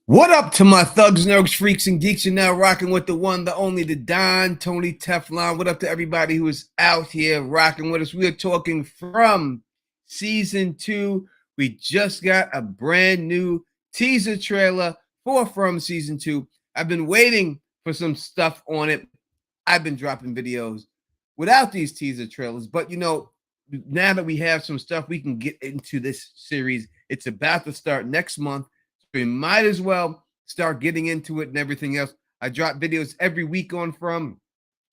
What up to my thugs, nerds, freaks, and geeks? You're now rocking with the one, the only, the Don, Tony Teflon. What up to everybody who is out here rocking with us? We are talking from season 2. We just got a brand new teaser trailer for From season 2. I've been waiting for some stuff on it. I've been dropping videos without these teaser trailers, but now that we have some stuff, we can get into this series. It's about to start next month. We might as well start getting into it and everything else. I drop videos every week on From,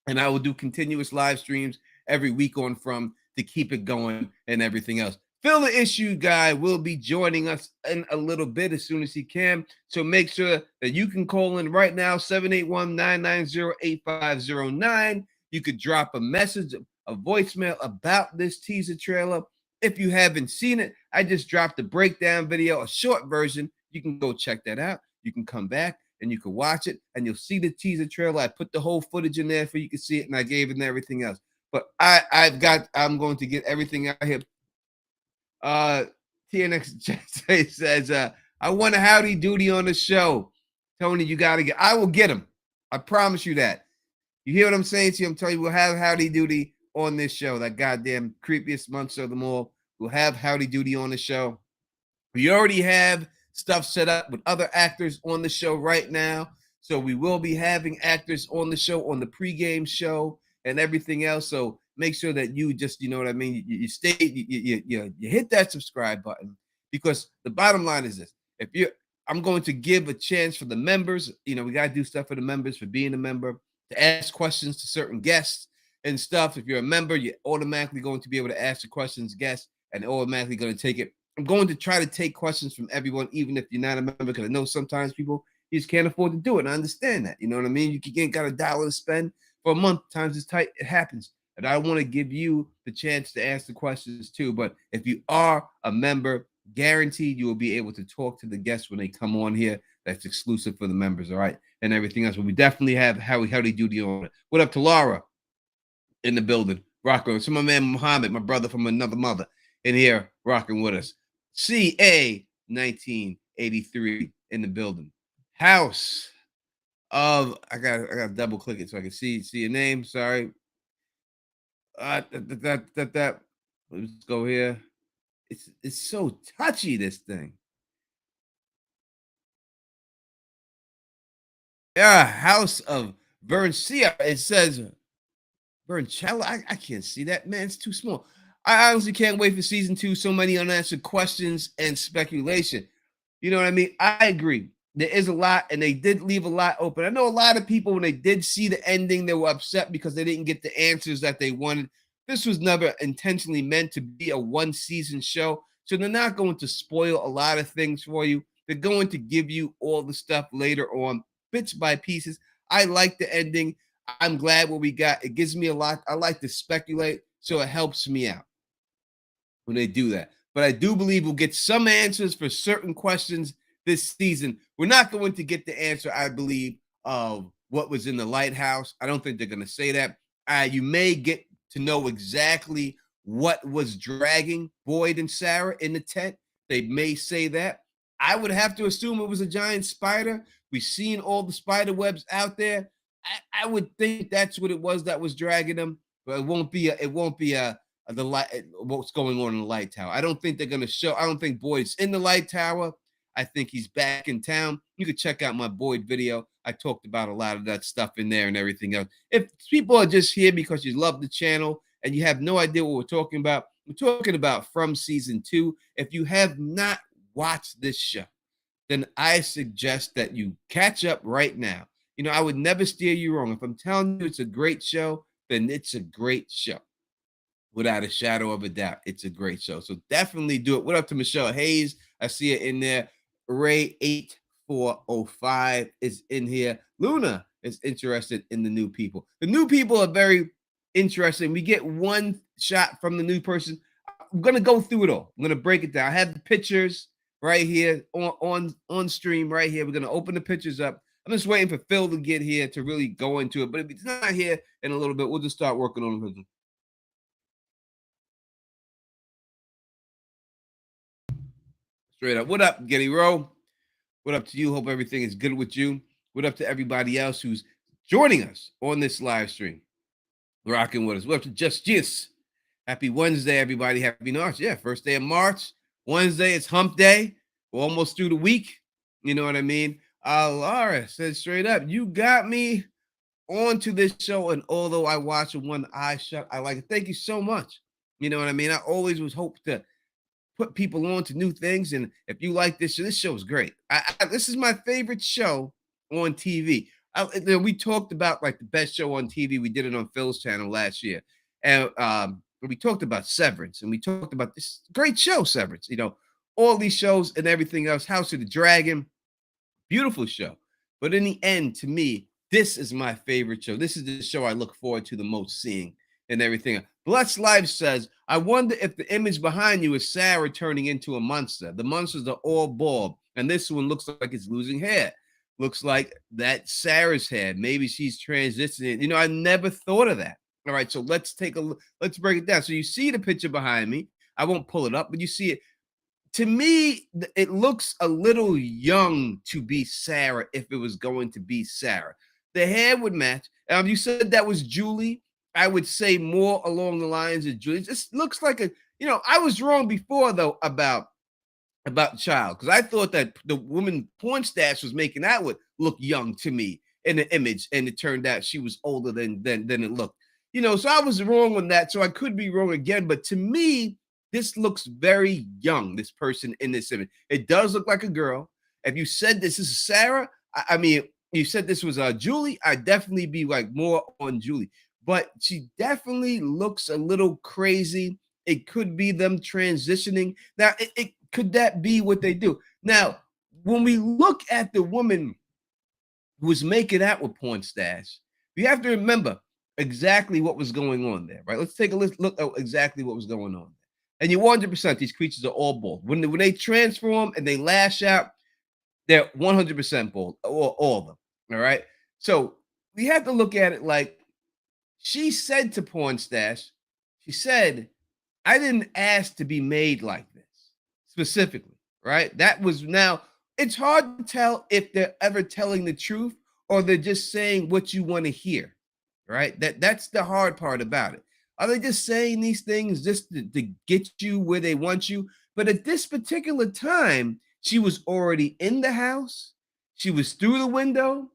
and I will do continuous live streams every week on From to keep it going and everything else. Phil the Issue Guy will be joining us in a little bit as soon as he can. So make sure that you can call in right now, 781-990-8509. You could drop a message, a voicemail about this teaser trailer. If you haven't seen it, I just dropped a breakdown video, a short version. You can go check that out. You can come back and you can watch it and you'll see the teaser trailer. I put the whole footage in there for you can see it, and I gave it and everything else. But I'm going to get everything out here. TNX says, I want a howdy doody on the show. Tony, you got to get, I will get him. I promise you that. You hear what I'm saying to you? I'm telling you, we'll have howdy doody on this show. That goddamn creepiest monster of them all. We'll have howdy doody on the show. We already have stuff set up with other actors on the show right now. So we will be having actors on the show, on the pregame show and everything else. So make sure that you just, you know what I mean? You stay, you hit that subscribe button, because the bottom line is this. I'm going to give a chance for the members. We got to do stuff for the members, for being a member, to ask questions to certain guests and stuff. If you're a member, you're automatically going to be able to ask the questions, guests, and automatically going to take it. I'm going to try to take questions from everyone, even if you're not a member, because I know sometimes people just can't afford to do it. And I understand that. You know what I mean? You ain't got $1 to spend for a month. Times it's tight. It happens. And I want to give you the chance to ask the questions too. But if you are a member, guaranteed you will be able to talk to the guests when they come on here. That's exclusive for the members, all right? And everything else. But we definitely have howdy doody on it. What up to Laura in the building? Rocking. So my man Muhammad, my brother from another mother, in here rocking with us. CA 1983 in the building. House of I got double click it so I can see your name. Sorry. Let's go here. It's so touchy, this thing. Yeah, House of Verncia. It says Verncella. I can't see that, man. It's too small. I honestly can't wait for season 2. So many unanswered questions and speculation. You know what I mean? I agree. There is a lot, and they did leave a lot open. I know a lot of people, when they did see the ending, they were upset because they didn't get the answers that they wanted. This was never intentionally meant to be a one-season show, so they're not going to spoil a lot of things for you. They're going to give you all the stuff later on, bits by pieces. I like the ending. I'm glad what we got. It gives me a lot. I like to speculate, so it helps me out when they do that. But I do believe we'll get some answers for certain questions this season. We're not going to get the answer, I believe, of what was in the lighthouse. I don't think they're going to say that. You may get to know exactly what was dragging Boyd and Sarah in the tent. They may say that. I would have to assume it was a giant spider. We've seen all the spider webs out there. I would think that's what it was that was dragging them, but it won't be the light, what's going on in the light tower. I don't think they're going to show. I don't think Boyd's in the light tower. I think he's back in town. You can check out my Boyd video. I talked about a lot of that stuff in there and everything else. If people are just here because you love the channel and you have no idea what we're talking about From season 2. If you have not watched this show, then I suggest that you catch up right now. I would never steer you wrong. If I'm telling you it's a great show, then it's a great show. Without a shadow of a doubt, it's a great show. So definitely do it. What up to Michelle Hayes? I see it in there. Ray 8405 is in here. Luna is interested in the new people. The new people are very interesting. We get one shot from the new person. I'm gonna go through it all. I'm gonna break it down. I have the pictures right here on stream right here. We're gonna open the pictures up. I'm just waiting for Phil to get here to really go into it. But if he's not here in a little bit, we'll just start working on it. Straight up. What up, Getty Rowe? What up to you? Hope everything is good with you. What up to everybody else who's joining us on this live stream, rocking with us? What up to Just? Happy Wednesday, everybody. Happy March. Yeah, first day of March. Wednesday, it's hump day. We're almost through the week. You know what I mean? Laura said straight up, you got me onto this show. And although I watch with one eye shut, I like it. Thank you so much. You know what I mean? I always was hope to put people on to new things. And if you like this show is great. This is my favorite show on TV. We talked about like the best show on TV. We did it on Phil's channel last year. And we talked about Severance, and we talked about this great show, Severance. You know, all these shows and everything else. House of the Dragon, beautiful show. But in the end, to me, this is my favorite show. This is the show I look forward to the most seeing and everything. Blessed Life says, I wonder if the image behind you is Sarah turning into a monster. The monsters are all bald, and this one looks like it's losing hair. Looks like that's Sarah's hair. Maybe she's transitioning. You know, I never thought of that. All right, so let's take a look. Let's break it down. So you see the picture behind me. I won't pull it up, but you see it. To me, it looks a little young to be Sarah if it was going to be Sarah. The hair would match. You said that was Julie. I would say more along the lines of Julie. It just looks like a, you know, I was wrong before though about child, because I thought that the woman porn stash was making that would look young to me in the image, and it turned out she was older than it looked. You know, so I was wrong on that. So I could be wrong again, but to me, this looks very young. This person in this image, it does look like a girl. If you said this is Sarah, I mean, you said this was Julie, I'd definitely be like more on Julie, but she definitely looks a little crazy. It could be them transitioning. Now, it could that be what they do? Now, when we look at the woman who was making out with Porn Stash, you have to remember exactly what was going on there, right? Let's take a look at exactly what was going on. And you're 100%, these creatures are all bald. When they transform and they lash out, they're 100% bald, all of them, all right? So we have to look at it like she said to Porn Stash, she said, I didn't ask to be made like this specifically, right? That was now, it's hard to tell if they're ever telling the truth or they're just saying what you want to hear, right? That's the hard part about it. Are they just saying these things just to get you where they want you? But at this particular time, she was already in the house. She was through the window.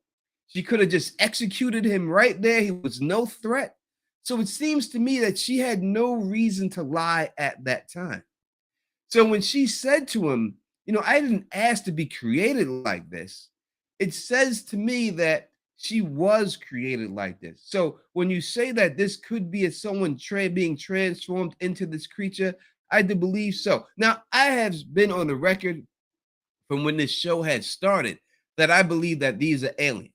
She could have just executed him right there. He was no threat. So it seems to me that she had no reason to lie at that time. So when she said to him, you know, I didn't ask to be created like this, it says to me that she was created like this. So when you say that this could be someone being transformed into this creature, I do believe so. Now, I have been on the record from when this show had started that I believe that these are aliens.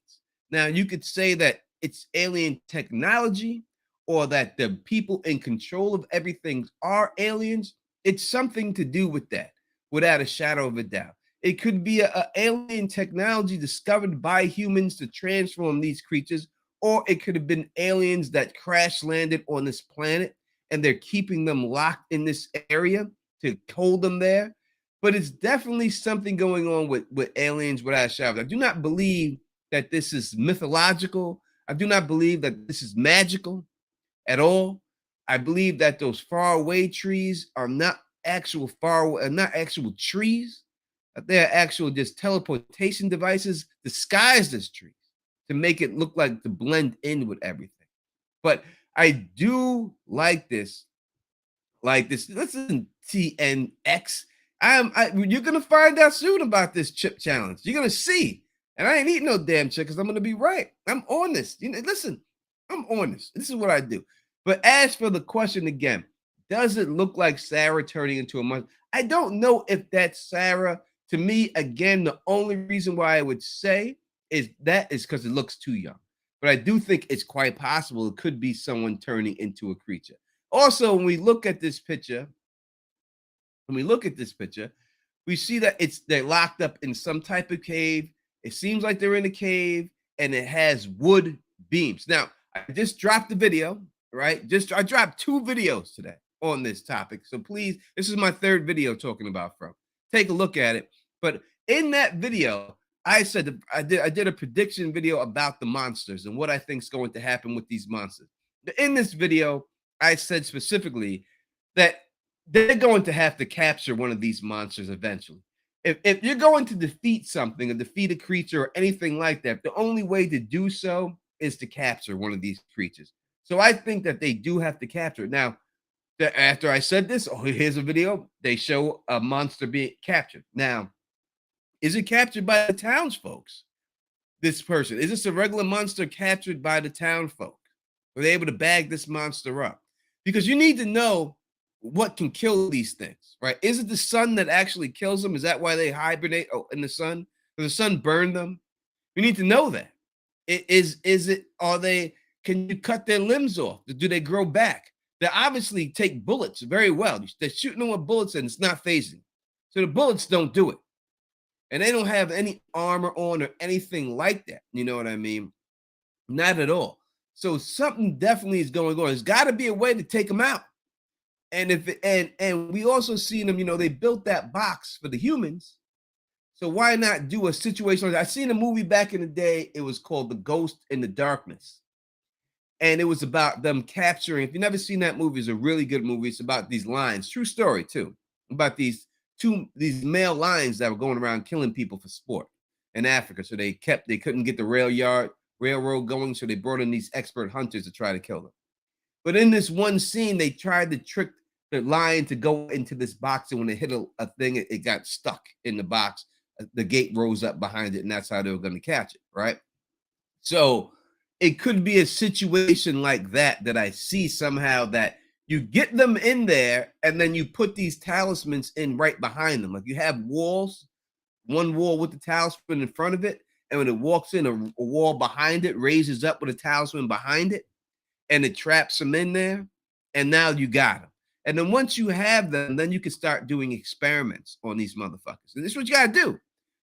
Now, you could say that it's alien technology or that the people in control of everything are aliens. It's something to do with that, without a shadow of a doubt. It could be an alien technology discovered by humans to transform these creatures, or it could have been aliens that crash landed on this planet and they're keeping them locked in this area to hold them there. But it's definitely something going on with aliens without a shadow. I do not believe that this is mythological. I do not believe that this is magical at all. I believe that those faraway trees are not actual not actual trees. They're actual just teleportation devices disguised as trees to make it look like to blend in with everything. But I do like this. Like this. Listen, TNX. You're gonna find out soon about this chip challenge. You're gonna see. And I ain't eating no damn chip because I'm gonna be right. I'm honest. You know, listen, I'm honest. This is what I do. But as for the question again, does it look like Sarah turning into a monster? I don't know if that's Sarah. To me, again, the only reason why I would say is because it looks too young. But I do think it's quite possible it could be someone turning into a creature. Also, when we look at this picture, we see that they're locked up in some type of cave. It seems like they're in a cave, and it has wood beams. Now, I just dropped the video, right? I dropped 2 videos today on this topic. So please, this is my 3rd video talking about from. Take a look at it. But In that video, I said I did a prediction video about the monsters and what I think is going to happen with these monsters. In this video, I said specifically that they're going to have to capture one of these monsters eventually. If you're going to defeat something, or defeat a creature, or anything like that, the only way to do so is to capture one of these creatures. So I think that they do have to capture it. Now, after I said this, oh, here's a video. They show a monster being captured. Now, is it captured by the townsfolk? This person, is this a regular monster captured by the townfolk? Were they able to bag this monster up? Because you need to know what can kill these things, right? Is it the sun that actually kills them? Is that why they hibernate in the sun? Does the sun burn them? You need to know that. Is it, are they, can you cut their limbs off? Do they grow back? They obviously take bullets very well. They're shooting them with bullets and it's not phasing. So the bullets don't do it. And they don't have any armor on or anything like that. You know what I mean? Not at all. So something definitely is going on. There's got to be a way to take them out. And and we also seen them, they built that box for the humans. So why not do a situation like that? I seen a movie back in the day. It was called The Ghost in the Darkness. And it was about them capturing. If you've never seen that movie, it's a really good movie. It's about these lions, true story too, about these these male lions that were going around killing people for sport in Africa. So they couldn't get the railroad going. So they brought in these expert hunters to try to kill them. But in this one scene, they tried to trick the lion to go into this box. And when it hit a thing, it got stuck in the box. The gate rose up behind it, and that's how they were going to catch it, right? So it could be a situation like that I see somehow, that you get them in there and then you put these talismans in right behind them. Like you have walls, one wall with the talisman in front of it. And when it walks in, a wall behind it raises up with a talisman behind it, and it traps them in there. And now you got them. And then once you have them, then you can start doing experiments on these motherfuckers. And this is what you got to do.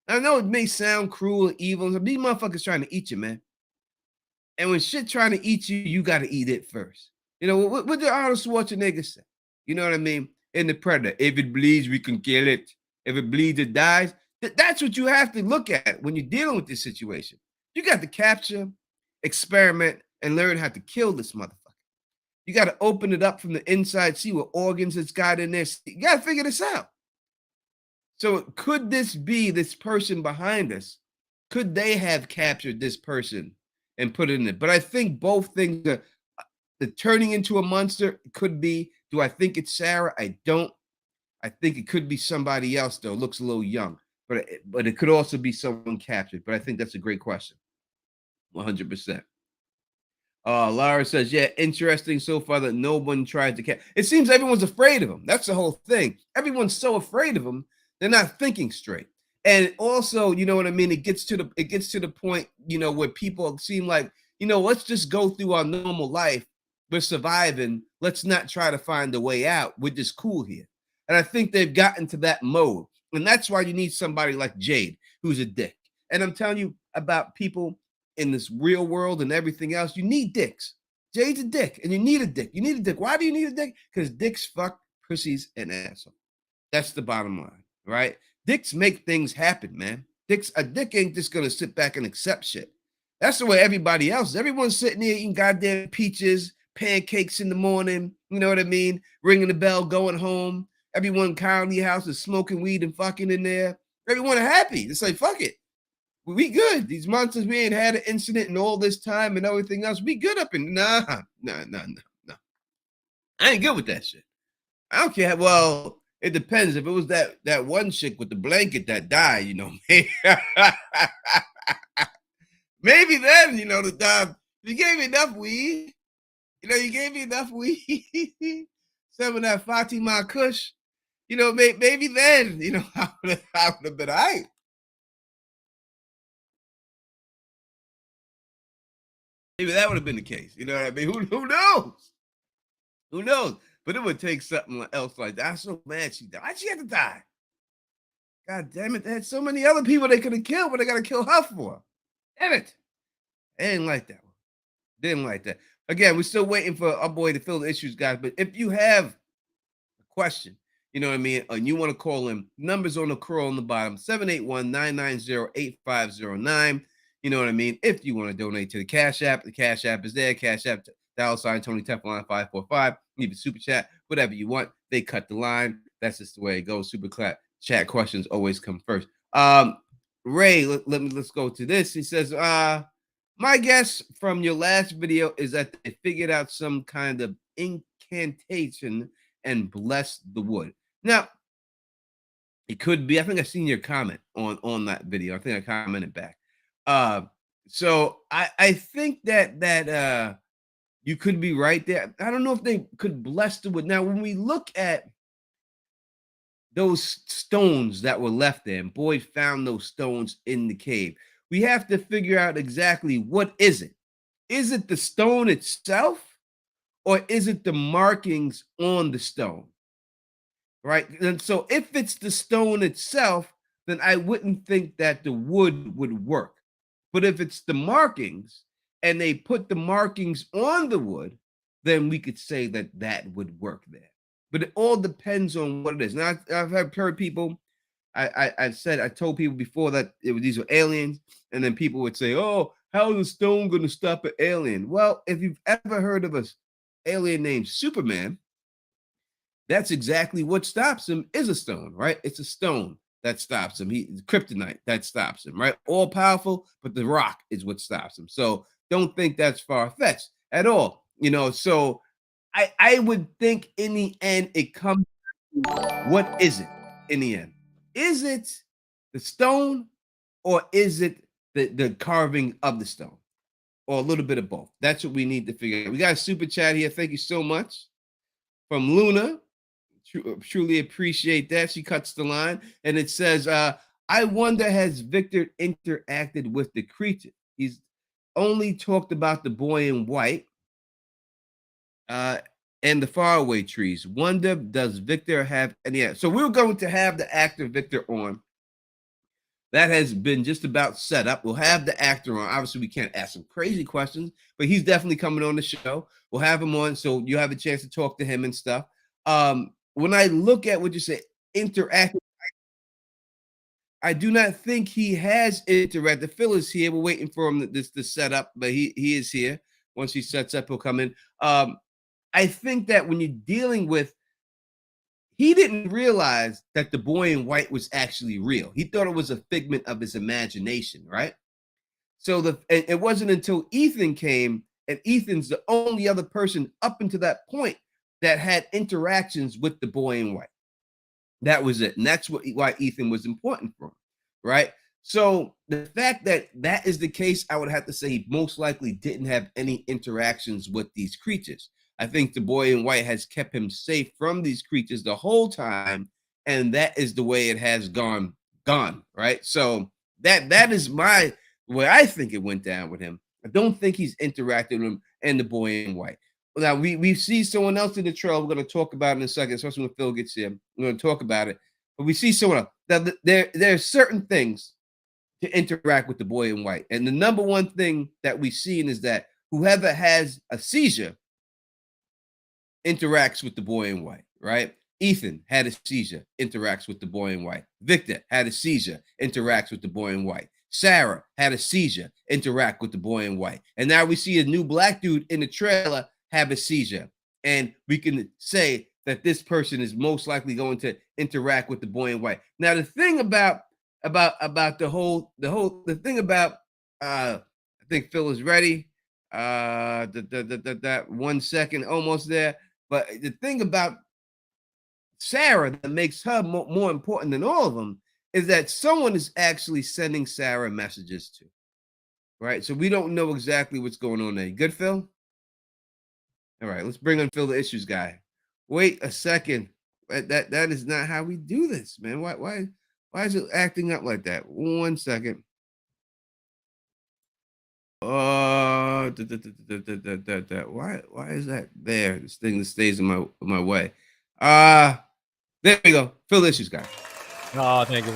I know it may sound cruel or evil. These motherfuckers trying to eat you, man. And when shit trying to eat you, you got to eat it first. What did Arnold Schwarzenegger say? You know what I mean? In The Predator, if it bleeds, we can kill it. If it bleeds, it dies. That's what you have to look at when you're dealing with this situation. You got to capture, experiment, and learn how to kill this motherfucker. You got to open it up from the inside, see what organs it's got in there. You got to figure this out. So could this be this person behind us? Could they have captured this person and put it in it? But I think both things are, the turning into a monster could be. Do I think it's Sarah? I don't. I think it could be somebody else, though. Looks a little young, but it could also be someone captured. But I think that's a great question. 100%. Lara says, yeah, interesting so far that no one tried to catch. It seems everyone's afraid of him. That's the whole thing. Everyone's so afraid of him, they're not thinking straight. And also, you know what I mean? It gets to the point, where people seem like, let's just go through our normal life. We're surviving. Let's not try to find a way out. We're just cool here. And I think they've gotten to that mode. And that's why you need somebody like Jade, who's a dick. And I'm telling you about people in this real world and everything else. You need dicks. Jade's a dick, and you need a dick. You need a dick. Why do you need a dick? Because dicks fuck pussies and assholes. That's the bottom line, right? Dicks make things happen, man. A dick ain't just gonna sit back and accept shit. That's the way everybody else is. Everyone's sitting there eating goddamn peaches, pancakes in the morning. You know what I mean? Ringing the bell, going home. Everyone kindly house is smoking weed and fucking in there. Everyone happy. It's like, fuck it. We good. These monsters, we ain't had an incident in all this time and everything else. We good up in nah. I ain't good with that shit. I don't care. Well, it depends. If it was that one chick with the blanket that died, maybe then, the time you gave me enough weed. You gave me enough weed. Some of that Fatima Kush. Maybe then, I would have been all right. Maybe that would have been the case. You know what I mean? Who knows? Who knows? But it would take something else like that. I'm so mad she died. Why'd she have to die? God damn it. They had so many other people they could have killed, but they got to kill her for. Damn it. I didn't like that one. Didn't like that. Again, we're still waiting for our boy to fill the issues, guys. But if you have a question, you know what I mean, and you want to call him, numbers on the curl on the bottom, 781-990-8509. You know what I mean? If you want to donate to the Cash App is there. Cash App, $ Tony Teflon 545. Leave a super chat, whatever you want. They cut the line. That's just the way it goes. Super chat questions always come first. Ray, let's go to this. He says, my guess from your last video is that they figured out some kind of incantation and blessed the wood. Now, it could be. I think I seen your comment on that video. I think I commented back. So I think that you could be right there. I don't know if they could bless the wood. Now, when we look at those stones that were left there, and Boyd found those stones in the cave, we have to figure out exactly what is it. Is it the stone itself, or is it the markings on the stone? Right? And so if it's the stone itself, then I wouldn't think that the wood would work. But if it's the markings and they put the markings on the wood, then we could say that that would work there. But it all depends on what it is. Now, I've heard people, I told people before that these were aliens, and then people would say, oh, how is a stone going to stop an alien? Well, if you've ever heard of an alien named Superman, that's exactly what stops him, is a stone, right? It's a stone that stops him. Kryptonite that stops him, right? All powerful, but the rock is what stops him. So don't think that's far-fetched at all. So I would think in the end it comes to, what is it in the end? Is it the stone, or is it the carving of the stone, or a little bit of both? That's what we need to figure out. We got a super chat here. Thank you so much from Luna. Truly appreciate that. She cuts the line, and it says, I wonder, has Victor interacted with the creature? He's only talked about the boy in white and the faraway trees. Wonder, does Victor have any? So we're going to have the actor Victor on. That has been just about set up. We'll have the actor on. Obviously, we can't ask some crazy questions, but he's definitely coming on the show. We'll have him on, so you have a chance to talk to him and stuff. When I look at what you say, interactive, I do not think he has interacted. Phil is here. We're waiting for him to set up, but he is here. Once he sets up, he'll come in. I think that when you're dealing with, he didn't realize that the boy in white was actually real. He thought it was a figment of his imagination, right? So it wasn't until Ethan came, and Ethan's the only other person up until that point that had interactions with the boy in white. That was it. And that's why Ethan was important for him, right? So the fact that that is the case, I would have to say he most likely didn't have any interactions with these creatures. I think the boy in white has kept him safe from these creatures the whole time, and that is the way it has gone, right? So that is my way I think it went down with him. I don't think he's interacted with him and the boy in white. Now, we see someone else in the trail. We're going to talk about it in a second, especially when Phil gets here. We're going to talk about it. But we see someone else. Now, there are certain things to interact with the boy in white. And the number one thing that we've seen is that whoever has a seizure interacts with the boy in white, right? Ethan had a seizure, interacts with the boy in white. Victor had a seizure, interacts with the boy in white. Sarah had a seizure, interact with the boy in white. And now we see a new black dude in the trailer have a seizure, and we can say that this person is most likely going to interact with the boy in white. Now, the thing about the thing about I think Phil is ready. That 1 second, almost there. But the thing about Sarah that makes her more important than all of them is that someone is actually sending Sarah messages to, right? So we don't know exactly what's going on there. You good, Phil? All right, let's bring on Phil, the issues guy. Wait a second. That is not how we do this, man. Why is it acting up like that? 1 second. Why is that there? This thing that stays in my way. There we go. Phil, the issues guy. Oh, thank you.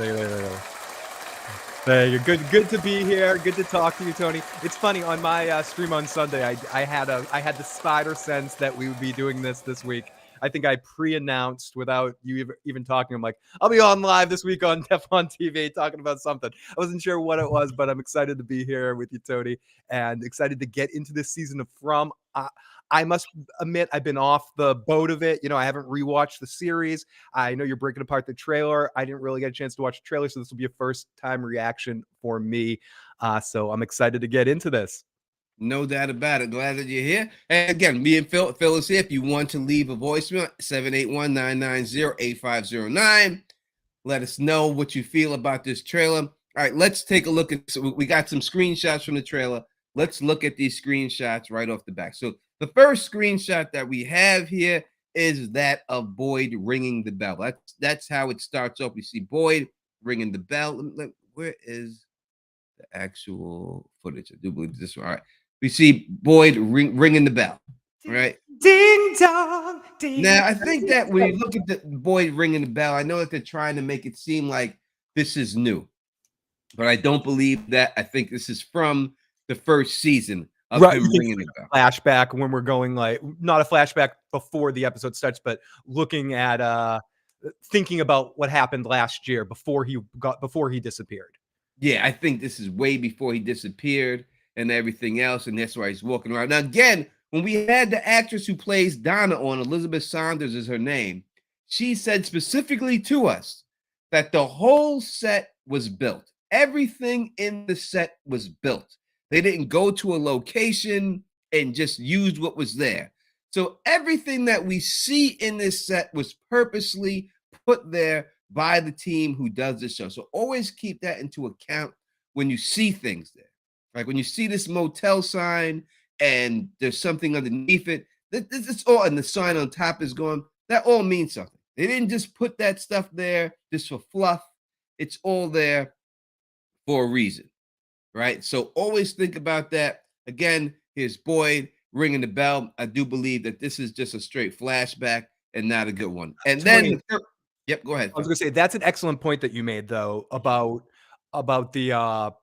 You're good to be here. Good to talk to you, Tony. It's funny, on my stream on Sunday, I had the spider sense that we would be doing this week, I think I pre-announced without you even talking. I'm like, I'll be on live this week on Teflon TV talking about something. I wasn't sure what it was, but I'm excited to be here with you, Tony, and excited to get into this season of From. I must admit, I've been off the boat of it. I haven't rewatched the series. I know you're breaking apart the trailer. I didn't really get a chance to watch the trailer, so this will be a first-time reaction for me. So I'm excited to get into this. No doubt about it. Glad that you're here. And again, me and Phil is here. If you want to leave a voicemail, 781-990-8509. Let us know what you feel about this trailer. All right, let's take a look at. So we got some screenshots from the trailer. Let's look at these screenshots right off the back. So the first screenshot that we have here is that of Boyd ringing the bell. That's how it starts off. We see Boyd ringing the bell. Where is the actual footage? I do believe this one. All right. We see Boyd ringing the bell, right? Ding dong. Ding. Now, I think that when you look at the Boyd ringing the bell, I know that they're trying to make it seem like this is new, but I don't believe that. I think this is from the first season of him ringing the bell. Flashback when we're going not a flashback before the episode starts, but looking at thinking about what happened last year before he disappeared. Yeah, I think this is way before he disappeared and everything else, and that's why he's walking around. Now, again, when we had the actress who plays Donna on, Elizabeth Saunders is her name, she said specifically to us that the whole set was built. Everything in the set was built. They didn't go to a location and just use what was there. So everything that we see in this set was purposely put there by the team who does the show. So always keep that into account when you see things there. Like when you see this motel sign and there's something underneath it, it's all, and the sign on top is going, that all means something. They didn't just put that stuff there just for fluff. It's all there for a reason, right? So always think about that. Again, here's Boyd ringing the bell. I do believe that this is just a straight flashback and not a good one. And Tony, then, yep, go ahead. I was going to say, that's an excellent point that you made, though, about the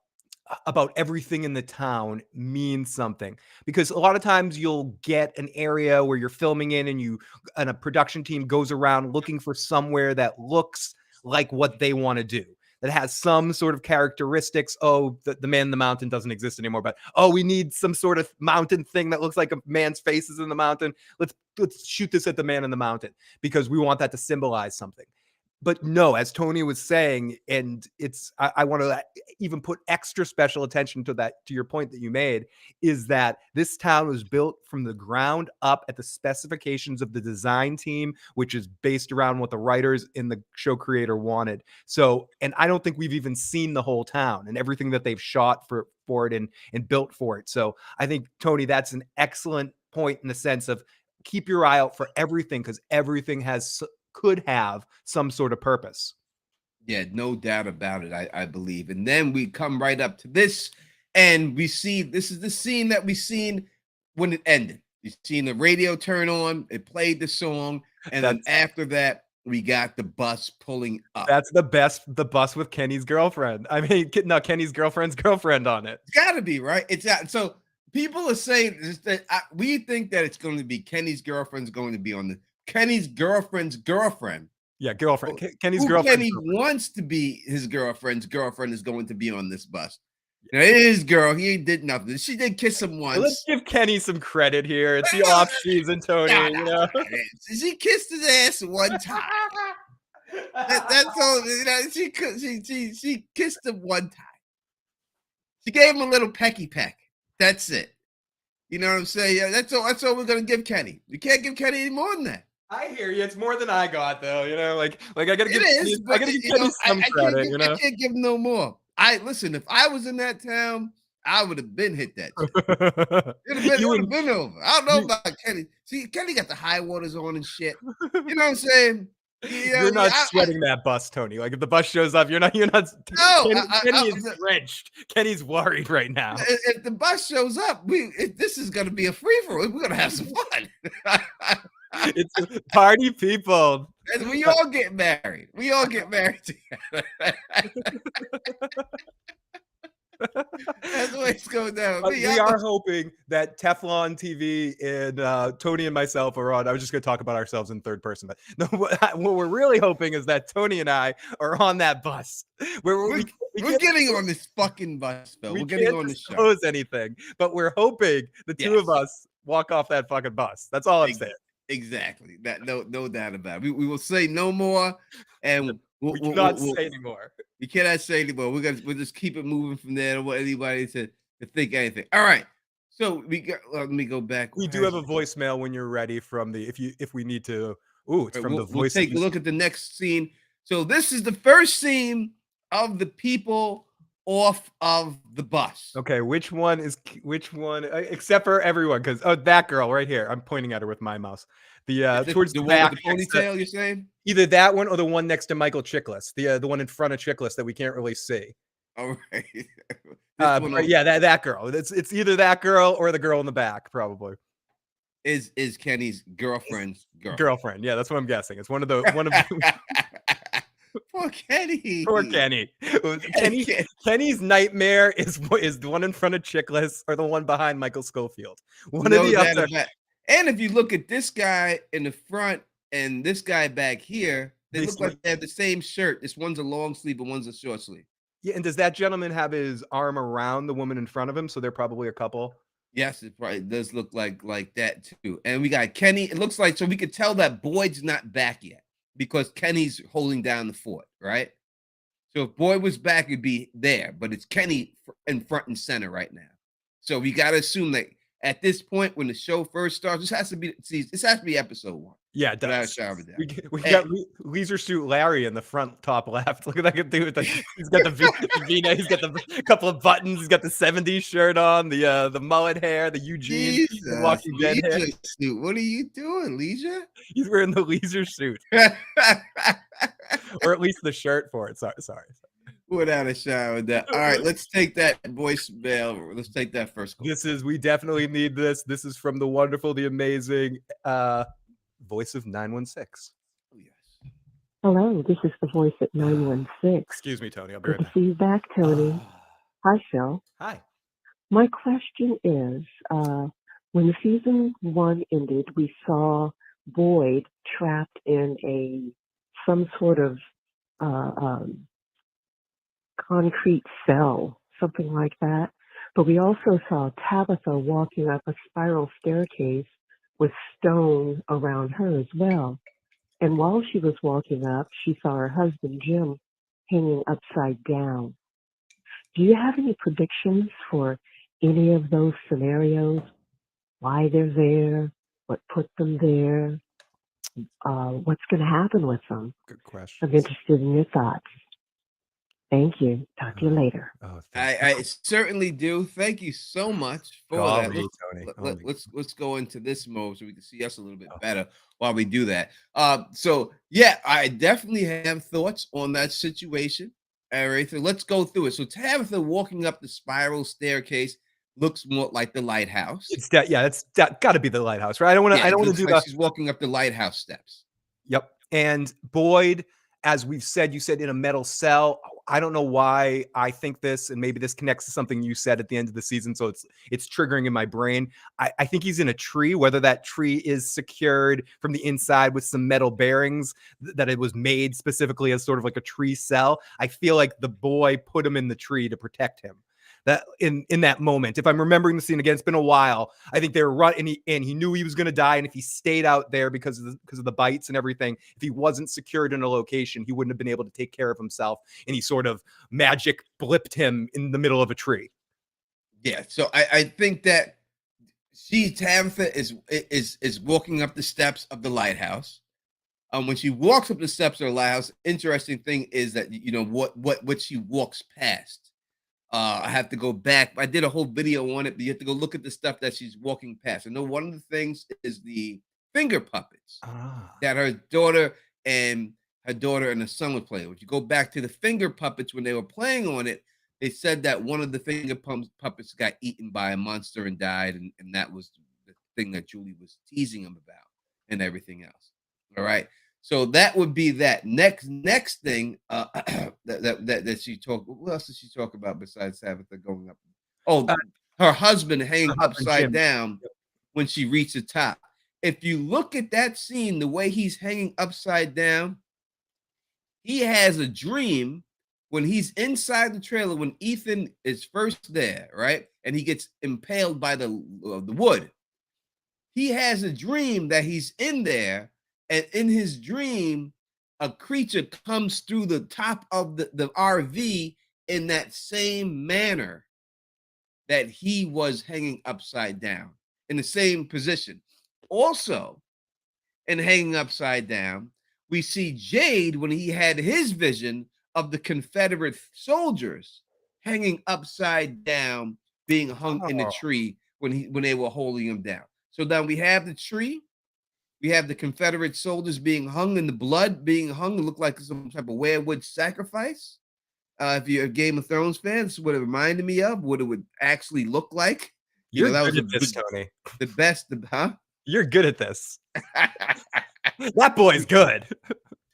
about everything in the town means something, because a lot of times you'll get an area where you're filming in and a production team goes around looking for somewhere that looks like what they want to do, that has some sort of characteristics. Oh, the man in the mountain doesn't exist anymore, but we need some sort of mountain thing that looks like a man's face is in the mountain. Let's shoot this at the man in the mountain because we want that to symbolize something. But no, as Tony was saying, and I want to even put extra special attention to that, to your point that you made, is that this town was built from the ground up at the specifications of the design team, which is based around what the writers and the show creator wanted. So, and I don't think we've even seen the whole town and everything that they've shot for it and built for it. So I think, Tony, that's an excellent point in the sense of keep your eye out for everything, because everything could have some sort of purpose. Yeah, no doubt about it, I believe. And then we come right up to this, and we see this is the scene that we seen when it ended. You seen the radio turn on, it played the song, and then after that, we got the bus pulling up. That's the bus with Kenny's girlfriend. I mean, no, Kenny's girlfriend's girlfriend on it. It's got to be, right? So people are saying that we think that it's going to be Kenny's girlfriend's going to be on the Kenny's girlfriend's girlfriend. Yeah, girlfriend. Kenny's girlfriend. Kenny wants to be his girlfriend's girlfriend is going to be on this bus. Now, his girl, he did nothing. She did kiss him once. Let's give Kenny some credit here. It's the off season, Tony. She kissed his ass one time. That's all. She kissed him one time. She gave him a little pecky peck. That's it. You know what I'm saying? Yeah, that's all we're gonna give Kenny. We can't give Kenny any more than that. I hear you. It's more than I got, though. Like I gotta give Kenny some credit. I can't give him no more. Listen. If I was in that town, I would have been hit that. It would have been over. I don't know about Kenny. See, Kenny got the high waters on and shit. You know what I'm saying? You're not sweating that bus, Tony. Like if the bus shows up, you're not. No, Kenny is drenched. Kenny's worried right now. If the bus shows up, this is going to be a free for all. We're going to have some fun. It's party people. And we all get married. We all get married together. That's the way it's going down. But Me, we I'm are hoping that Teflon TV and Tony and myself are on. I was just going to talk about ourselves in third person, but no, what we're really hoping is that Tony and I are on that bus. Where we're, we we're can't getting on this fucking bus, Phil. we We're getting can't on the show. disclose anything, but we're hoping the two of Yes. us walk off that fucking bus. That's all I'm saying. Exactly. That no doubt about it. We will say no more, and We cannot say anymore. we cannot say anymore. We'll just keep it moving from there. Don't want anybody to think anything. All right. So we got. Let me go back. We do have a voicemail when you're ready from the if we need to. Ooh, it's from the We'll voice. take a look at the next scene. So this is the first scene of the people off of the bus. Okay, which one? Except for everyone, because that girl right here. I'm pointing at her with my mouse. Towards the one back, with the ponytail. You're saying? either that one or the one next to Michael Chiklis, the one in front of Chiklis that we can't really see. All right. But yeah, that girl. It's either that girl or the girl in the back, probably. Is Kenny's girlfriend's Girlfriend. Yeah, that's what I'm guessing. It's one of Poor Kenny. Poor Kenny. Kenny's nightmare is the one in front of Chiklis or the one behind Michael Schofield. One of the other. And if you look at this guy in the front and this guy back here, they look like they have the same shirt. This one's a long sleeve and one's a short sleeve. Yeah, and does that gentleman have his arm around the woman in front of him? So they're probably a couple. Yes, it probably does look like that too. And we got Kenny. It looks like, so we could tell that Boyd's not back yet because Kenny's holding down the fort, right? So if Boyd was back, it'd be there, but it's Kenny in front and center right now. So we got to assume that at this point, when the show first starts, this has to be episode 1. Yeah, it does. We And got Leisure Suit Larry in the front top left. Look at that dude. He's got the V-neck. He's got the couple of buttons. He's got the 70s shirt on, the mullet hair, the Eugene, the Walking Dead hair. Suit. What are you doing, Leisure? He's wearing the leisure suit, or at least the shirt for it. Sorry. Without a shadow of doubt. All right, let's take that voicemail. Let's take that first call. We definitely need this. This is from the wonderful, the amazing voice of 916. Oh, yes. Hello, this is the voice at 916. Excuse me, Tony. I'll be Good right to back. see you back, Tony. Hi, Phil. Hi. My question is, when season 1 ended, we saw Boyd trapped in some sort of concrete cell, something like that. But we also saw Tabitha walking up a spiral staircase with stone around her as well. And while she was walking up, she saw her husband, Jim, hanging upside down. Do you have any predictions for any of those scenarios? Why they're there? What put them there? What's going to happen with them? Good question. I'm interested in your thoughts. Thank you. Talk to you later. I certainly do. Thank you so much for that. Tony. Let's go into this mode so we can see us a little bit better while we do that. So yeah, I definitely have thoughts on that situation. All right, so let's go through it. So Tabitha walking up the spiral staircase looks more like the lighthouse. It's that. Yeah, that's got to be the lighthouse, right? I don't want to do that. She's walking up the lighthouse steps. Yep. And Boyd, as we've said, you said in a metal cell. I don't know why I think this, and maybe this connects to something you said at the end of the season, so it's triggering in my brain. I think he's in a tree, whether that tree is secured from the inside with some metal bearings, that it was made specifically as sort of like a tree cell. I feel like the boy put him in the tree to protect him. That in that moment, if I'm remembering the scene again, it's been a while. I think they were running, and he knew he was going to die. And if he stayed out there because of the bites and everything, if he wasn't secured in a location, he wouldn't have been able to take care of himself. And he sort of magic blipped him in the middle of a tree. Yeah, so I think that Tabitha is walking up the steps of the lighthouse. When she walks up the steps of the lighthouse, interesting thing is that what she walks past. I have to go back. I did a whole video on it, but you have to go look at the stuff that she's walking past. I know one of the things is the finger puppets that her daughter and the son was playing. If you go back to the finger puppets when they were playing on it, they said that one of the finger puppets got eaten by a monster and died, and that was the thing that Julie was teasing him about and everything else. All right. So that would be that next thing that she talked. What else did she talk about besides Tabitha going up? Oh, Uh, her husband hanging her husband, upside Jim. down Yep. when she reached the top. If you look at that scene, the way he's hanging upside down, he has a dream when he's inside the trailer when Ethan is first there, right? And he gets impaled by the wood. He has a dream that he's in there, and in his dream, a creature comes through the top of the RV in that same manner that he was hanging upside down in the same position. Also, in hanging upside down, we see Jade when he had his vision of the Confederate soldiers hanging upside down, being hung in the Oh. tree when they were holding him down. So now we have the tree, we have the Confederate soldiers being hung in the blood, being hung, it looked like some type of weirwood sacrifice. If you're a Game of Thrones fan, this is what it reminded me of, what it would actually look like. You're that good was at this, Tony. the best, huh? You're good at this. That boy's good.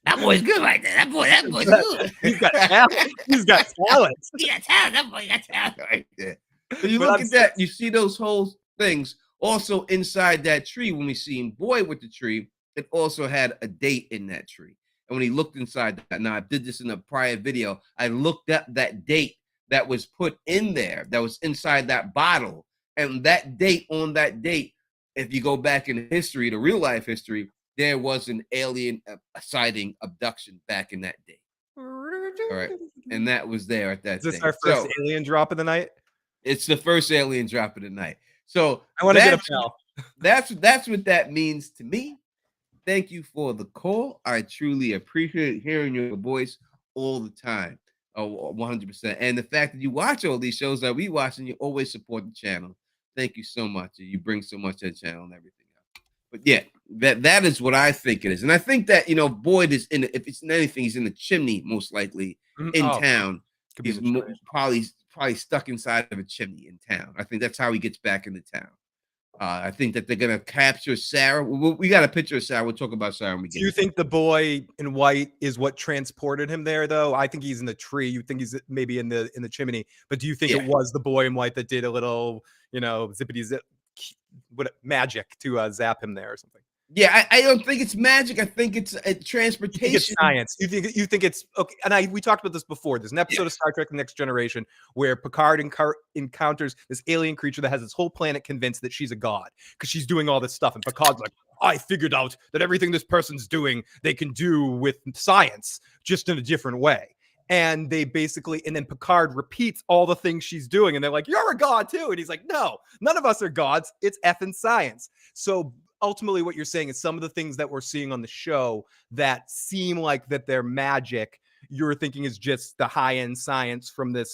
That boy's good right there. That boy's good. He's got talent. He's got talent. He got talent. That boy got talent right there. So you But look I'm at that, you see those whole things. Also inside that tree, when we see him boy with the tree, it also had a date in that tree. And when he looked inside that, now I did this in a prior video, I looked up that date that was put in there, that was inside that bottle. And that date, on that date, if you go back in history, the real life history, there was an alien sighting abduction back in that day. All right. And that was there at that Is this thing. our first alien drop of the night? It's the first alien drop of the night. So I want to get a pal. That's what that means to me. Thank you for the call. I truly appreciate hearing your voice all the time. 100%. And the fact that you watch all these shows that we watch and you always support the channel. Thank you so much. You bring so much to the channel and everything else. But yeah, that is what I think it is. And I think that, Boyd is if it's anything, he's in the chimney, most likely in town. He's probably stuck inside of a chimney in town. I think that's how he gets back into town. I think that they're gonna capture Sarah. We got a picture of Sarah. We'll talk about Sarah when we get. Do you think the boy in white is what transported him there, though? I think he's in the tree. You think he's maybe in the chimney, but do you think it was the boy in white that did a little, zippity zip, magic to zap him there or something? Yeah, I don't think it's magic. I think it's a transportation. It's science. You think it's okay? And we talked about this before. There's an episode of Star Trek: The Next Generation where Picard encounters this alien creature that has this whole planet convinced that she's a god because she's doing all this stuff, and Picard's like, "I figured out that everything this person's doing they can do with science, just in a different way." And they basically, and then Picard repeats all the things she's doing, and they're like, "You're a god too," and he's like, "No, none of us are gods. It's effing science." So ultimately what you're saying is some of the things that we're seeing on the show that seem like that they're magic, you're thinking is just the high-end science from the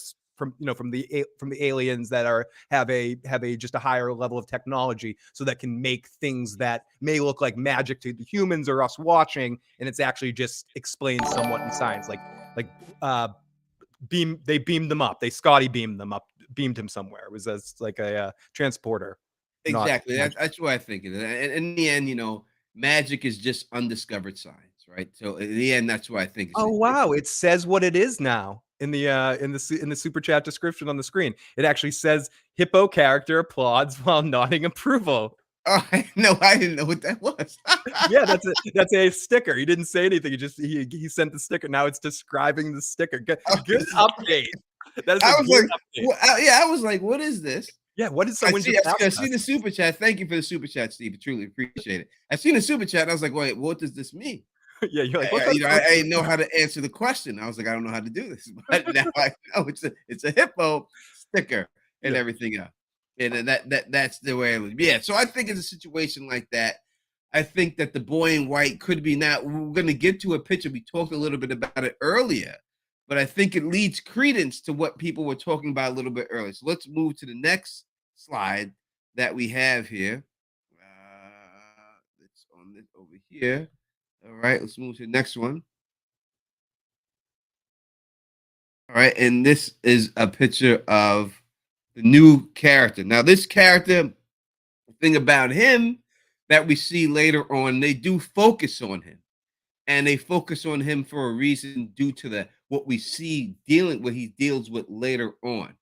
aliens that have a just a higher level of technology, so that can make things that may look like magic to the humans or us watching, and it's actually just explained somewhat in science, they beamed them up, they Scotty beamed him somewhere. It was as like a transporter. Exactly. That's what I think it is. And in the end, magic is just undiscovered science, right? So in the end, that's what I think. Oh wow! It says what it is now in the super chat description on the screen. It actually says Hippo character applauds while nodding approval. Oh, I didn't know what that was. Yeah, that's a sticker. He didn't say anything. He sent the sticker. Now it's describing the sticker. Good update. That is a good update. I was like, what is this? Yeah, what is someone I see the super chat. Thank you for the super chat, Steve. I truly appreciate it. I seen the super chat. And I was like, wait, what does this mean? Yeah, you're like, I didn't know how to answer the question. I was like, I don't know how to do this. But now I know it's a hippo sticker and everything else. And that's the way it was. Yeah, so I think it's a situation like that. I think that the boy in white could be now. We're going to get to a picture. We talked a little bit about it earlier. But I think it leads credence to what people were talking about a little bit earlier. So let's move to the next slide that we have here. It's on this over here. All right, let's move to the next one. All right, and this is a picture of the new character. Now, this character, the thing about him that we see later on, they do focus on him. and they focus on him for a reason due to what we see what he deals with later on.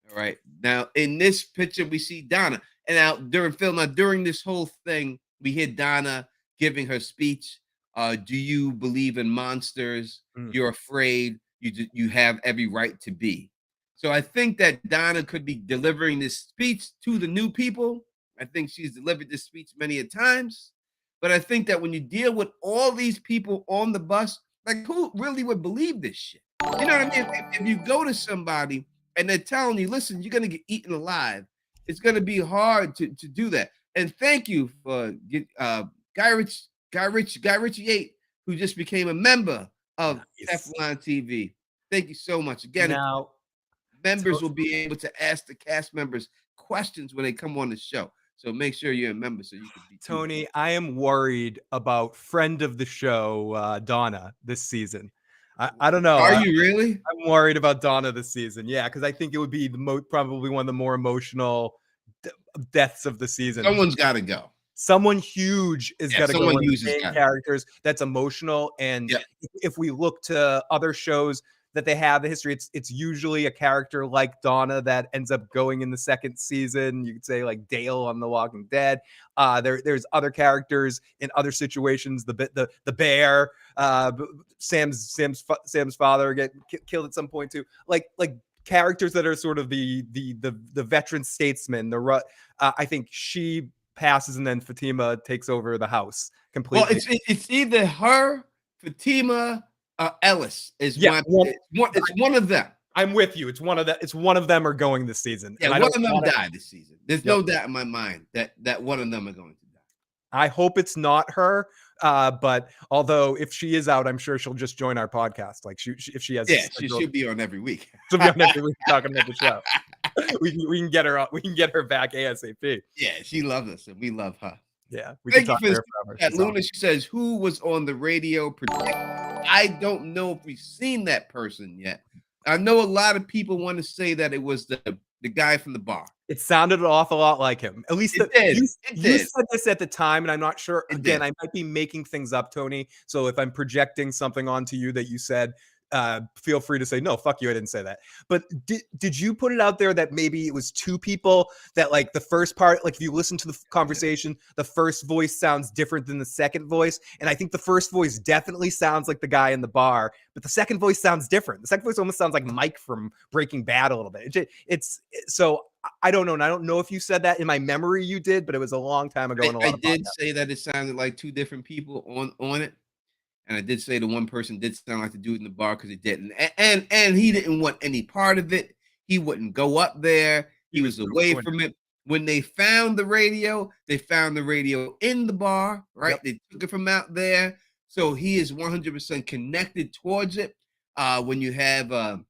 All right. Now, in this picture, we see Donna. And now during this whole thing, we hear Donna giving her speech. Do you believe in monsters? You're afraid. You have every right to be. So I think that Donna could be delivering this speech to the new people. I think she's delivered this speech many a times. But I think that when you deal with all these people on the bus, like who really would believe this shit? You know what I mean? If you go to somebody and they're telling you, listen, you're gonna get eaten alive, it's gonna be hard to do that. And thank you for Guy Ritchie 8, who just became a member of Teflon TV. Thank you so much. Again, Now, members will be able to ask the cast members questions when they come on the show. So make sure you're a member so you can be Tony, I am worried about friend of the show, Donna, this season. I don't know. Are you really? I'm worried about Donna this season. Yeah, because I think it would be probably one of the more emotional deaths of the season. Someone's got to go. Someone huge is got to go. One of the main characters that's emotional. And if we look to other shows that they have the history, it's usually a character like Donna that ends up going in the second season. You could say like Dale on The Walking Dead. There's other characters in other situations. The bear, Sam's father get killed at some point too. Like characters that are sort of the veteran statesman. I think she passes and then Fatima takes over the house completely. Well, it's either her, Fatima, Ellis is it's one of them. I'm with you. It's one of them are going this season. Yeah, one of them died this season. There's no doubt in my mind that one of them are going to die. I hope it's not her. But although if she is out, I'm sure she'll just join our podcast. Like if she has, she'll be on every week. She'll be on every week talking about the show. We can get her. We can get her back ASAP. Yeah, she loves us and we love her. Yeah, we can talk to her forever. Luna, she says, who was on the radio? I don't know if we've seen that person yet. I know a lot of people want to say that it was the guy from the bar. It sounded an awful lot like him. At least it did. You said this at the time, and I'm not sure. Again, I might be making things up, Tony. So if I'm projecting something onto you that you said, feel free to say, no, fuck you, I didn't say that. But did you put it out there that maybe it was two people that like the first part, like if you listen to the conversation, the first voice sounds different than the second voice? And I think the first voice definitely sounds like the guy in the bar, but the second voice sounds different. The second voice almost sounds like Mike from Breaking Bad a little bit. So I don't know. And I don't know if you said that in my memory you did, but it was a long time ago. I did say that it sounded like two different people on it. And I did say the one person did sound like the dude in the bar because he didn't. And he didn't want any part of it. He wouldn't go up there. He was away from it. When they found the radio in the bar, right? Yep. They took it from out there. So he is 100% connected towards it. When you had now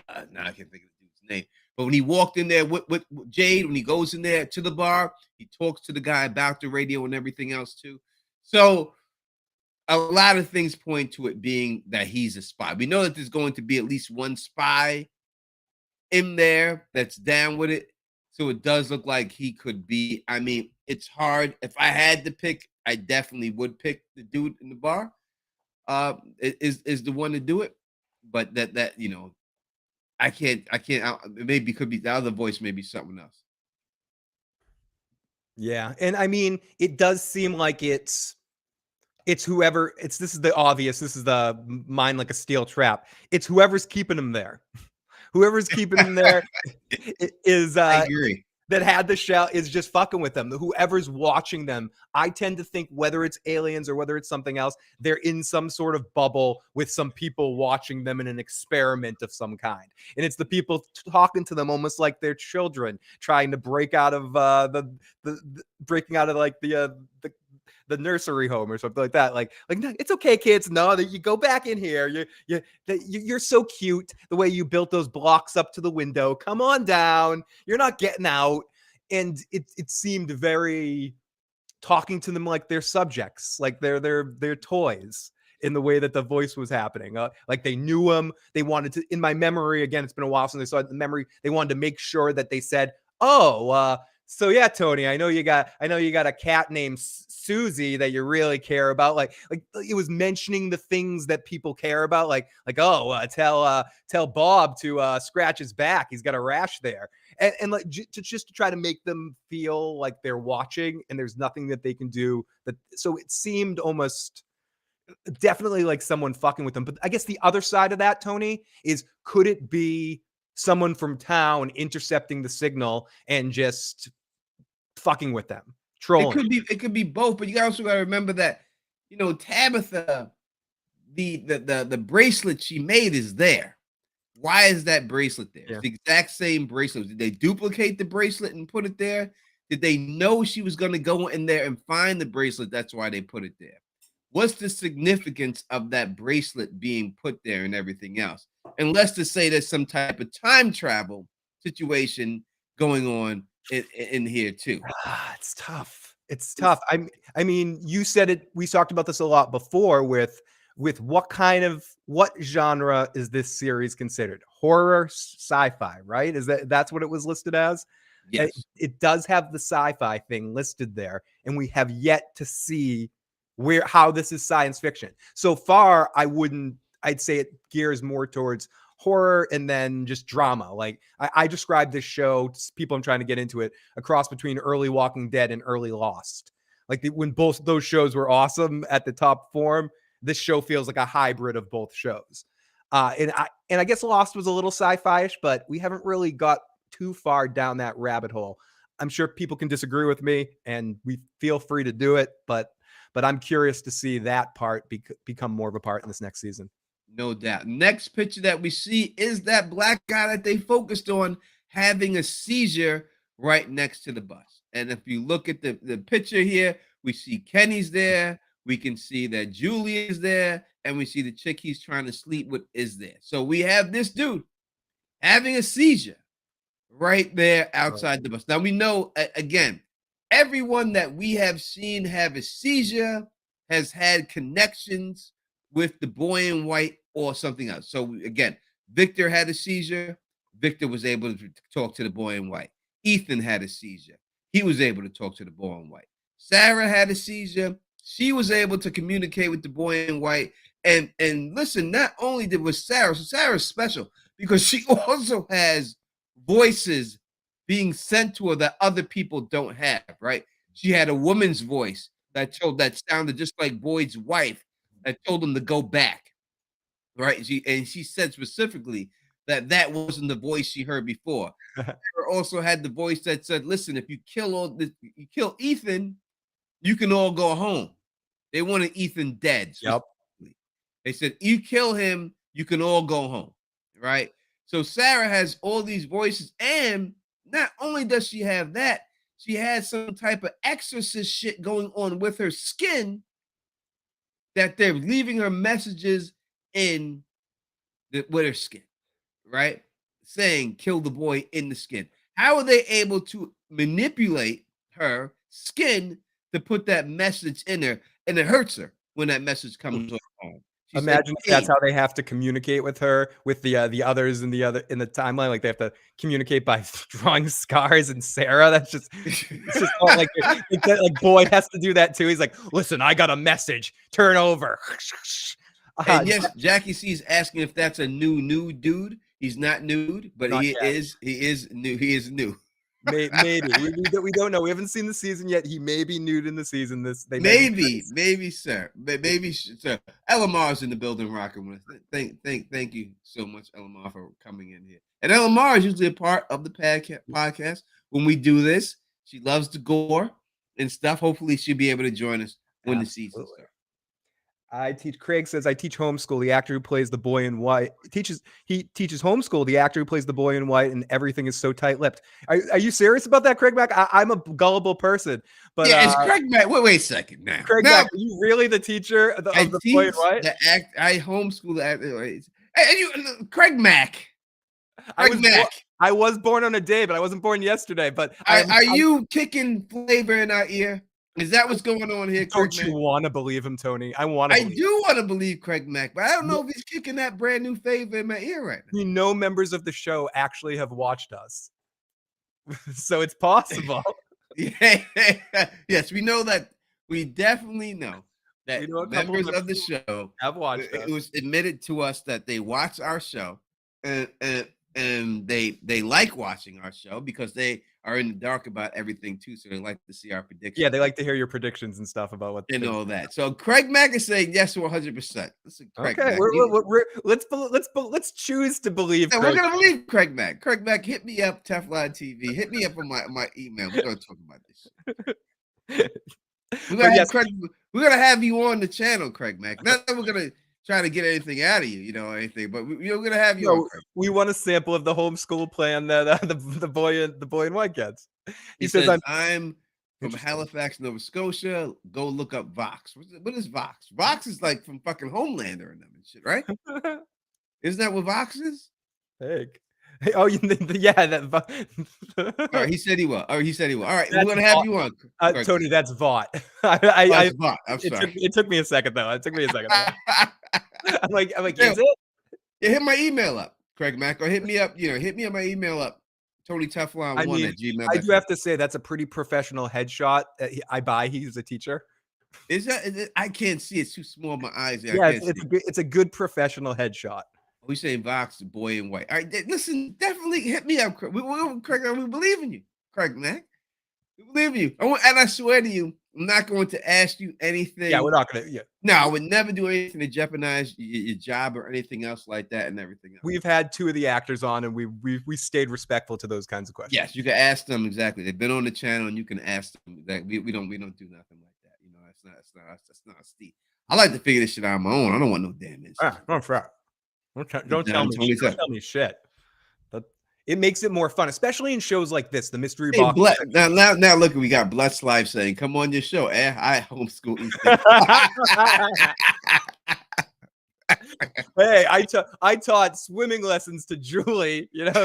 I can't think of the dude's name. But when he walked in there with Jade, when he goes in there to the bar, he talks to the guy about the radio and everything else too. So a lot of things point to it being that he's a spy. We know that there's going to be at least one spy in there that's down with it. So it does look like he could be. I mean, it's hard. If I had to pick, I definitely would pick the dude in the bar. Is the one to do it. But that I can't. Maybe could be the other voice. Maybe something else. Yeah, and I mean, it does seem like it's whoever. This is the obvious. This is the mind like a steel trap. It's whoever's keeping him there. Whoever's keeping him there is. I agree. That had the shell is just fucking with them. Whoever's watching them, I tend to think whether it's aliens or whether it's something else, they're in some sort of bubble with some people watching them in an experiment of some kind. And it's the people talking to them almost like they're children trying to break out of breaking out of like the nursery home or something like that. Like it's okay, kids. No, that you go back in here. You're so cute. The way you built those blocks up to the window. Come on down. You're not getting out. And it seemed very talking to them like they're subjects, like they're toys in the way that the voice was happening. Like they knew him. They wanted to. In my memory, again, it's been a while since I saw it in the memory. They wanted to make sure that they said, "Oh, So yeah, Tony, I know you got a cat named Susie that you really care about. Like it was mentioning the things that people care about, oh, tell Bob to scratch his back. He's got a rash there, and like just to try to make them feel like they're watching, and there's nothing that they can do. So it seemed almost definitely like someone fucking with them. But I guess the other side of that, Tony, is could it be someone from town intercepting the signal and just fucking with them, trolling? It could be both, but you also got to remember that, Tabitha, the bracelet she made is there. Why is that bracelet there? Yeah. It's the exact same bracelet. Did they duplicate the bracelet and put it there? Did they know she was going to go in there and find the bracelet? That's why they put it there. What's the significance of that bracelet being put there and everything else? Unless to say there's some type of time travel situation going on in here too. It's tough. It's tough. I mean, you said it. We talked about this a lot before with what genre is this series considered? Horror, sci-fi, right? That's what it was listed as? Yes. It does have the sci-fi thing listed there, and we have yet to see how this is science fiction. So far, I'd say it gears more towards horror and then just drama. Like I describe this show to people I'm trying to get into it, a cross between early Walking Dead and early Lost. Like when both those shows were awesome at the top form, this show feels like a hybrid of both shows. And I guess Lost was a little sci-fi-ish, but we haven't really got too far down that rabbit hole. I'm sure people can disagree with me, and we feel free to do it, but I'm curious to see that part become more of a part in this next season. No doubt. Next picture that we see is that black guy that they focused on having a seizure right next to the bus. And if you look at the picture here, we see Kenny's there. We can see that Julie is there. And we see the chick he's trying to sleep with is there. So we have this dude having a seizure right there outside the bus. Now we know, again, everyone that we have seen have a seizure has had connections with the boy in white or something else. So again, Victor had a seizure. Victor was able to talk to the boy in white. Ethan had a seizure. He was able to talk to the boy in white. Sarah had a seizure. She was able to communicate with the boy in white. And listen, not only was Sarah, so Sarah's special because she also has voices being sent to her that other people don't have, right? She had a woman's voice that sounded just like Boyd's wife that told him to go back, right? She said specifically that wasn't the voice she heard before. Sarah also had the voice that said, "Listen, if you kill Ethan, you can all go home." They wanted Ethan dead. Yep. They said, "You kill him, you can all go home," right? So Sarah has all these voices, and not only does she have that, she has some type of exorcist shit going on with her skin that they're leaving her messages with her skin, right? Saying, "Kill the boy in the skin." How are they able to manipulate her skin to put that message in her? And it hurts her when that message comes on home. Imagine if that's how they have to communicate with her, with the others in the timeline. Like they have to communicate by drawing scars. And Sarah, that's just it's just all like Boyd has to do that too. He's like, "Listen, I got a message. Turn over." And yes, Jackie C is asking if that's a nude dude. He's not nude, but he is new. He is new. Maybe we don't know. We haven't seen the season yet. He may be nude in the season. Maybe, sir. Maybe, sir. Elamar's in the building, rocking with us. Thank you so much, Elamar, for coming in here. And Elamar is usually a part of the podcast when we do this. She loves the gore and stuff. Hopefully, she'll be able to join us when the season starts. Craig says, "I teach homeschool. The actor who plays the boy in white he teaches homeschool. The actor who plays the boy in white, and everything is so tight-lipped." Are you serious about that, Craig Mack? I'm a gullible person, but yeah, it's Craig Mack. Wait a second now. Craig Mack, are you really the teacher of the boy in white? I homeschool the actor. And you, Craig Mack. I was born on a day, but I wasn't born yesterday. But are you kicking flavor in our ear? Is that what's going on here? Don't you want to believe him, Tony? I do want to believe Craig Mack, but I don't know if he's kicking that brand new flavor in my ear right now. You know, members of the show actually have watched us. So it's possible. Yeah. Yes, we know that. We definitely know that We know a couple members of of the people show, have watched it us. was admitted to us that they watch our show, and they like watching our show because they are in the dark about everything too. So they like to see our predictions. Yeah, they like to hear your predictions and stuff about what's and gonna all that. So Craig Mack is saying yes 100%. Listen, Craig Okay, Mack. let's choose to believe We're Craig. gonna believe Craig Mack. Craig Mack, hit me up, Teflon TV. Hit me up on my email. We're gonna talk about this shit. We're But gonna have yes, Craig. We're gonna have you on the channel, Craig Mack. Not that we're gonna try to get anything out of you, or anything, but we're gonna have you on, no, Craig. we want a sample of the homeschool plan that the boy in white gets. He says, says, I'm from Interesting. Halifax, Nova Scotia. Go look up Vox. What is Vox? Vox is like from fucking Homelander and them and shit, right? Isn't that what Vox is? Heck. Hey, oh, yeah, All right, he said he will. All right, he said he will. All right, That's we're gonna have Vought. you on, Craig. Tony, that's Vought. That's Vox. I'm It sorry. took me a second though. It took me a second. I'm like, Yeah. is it? Yeah, hit my email up, Craig Mack, or hit me up. Hit me on my email up, TonyTeflon1 I mean, at gmail. I do have to say that's a pretty professional headshot. I buy. He's a teacher. Is it? I can't see. It's too small. My eyes. I Yeah, can't see. it's a good professional headshot. We say Vox, the boy in white. All right, listen, definitely hit me up, Craig. Craig, we believe in you, Craig Mack. We believe in you. And I swear to you, I'm not going to ask you anything. Yeah, we're not gonna. Yeah, No, I would never do anything to jeopardize your job or anything else like that, and everything else. we've had two of the actors on, and we stayed respectful to those kinds of questions. Yes, you can ask them exactly. They've been on the channel, and you can ask them that. We don't do nothing like that. That's not Steve. I like to figure this shit out on my own. I don't want no damn insight. Don't tell me shit. It makes it more fun, especially in shows like this, the mystery box. Now look, we got Blessed Life saying, "Come on your show." I homeschool Easton. Hey, I taught swimming lessons to Julie. Get me.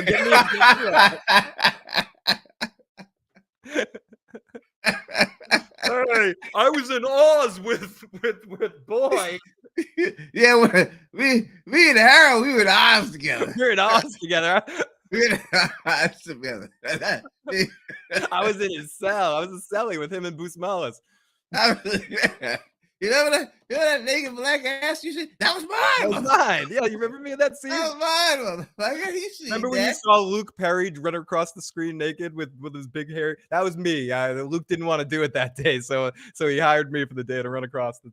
Hey, I was in Oz with Boy. Yeah, me and Harold, we were in Oz together. We're in Oz together. We were in Oz together. I was in his cell. I was in celly with him and Busmalis. You remember that naked black ass you said? That was mine. That was mine. Yeah, you remember me in that scene? That was mine, motherfucker. Remember when you saw Luke Perry run across the screen naked with his big hair? That was me. Luke didn't want to do it that day, so he hired me for the day to run across the.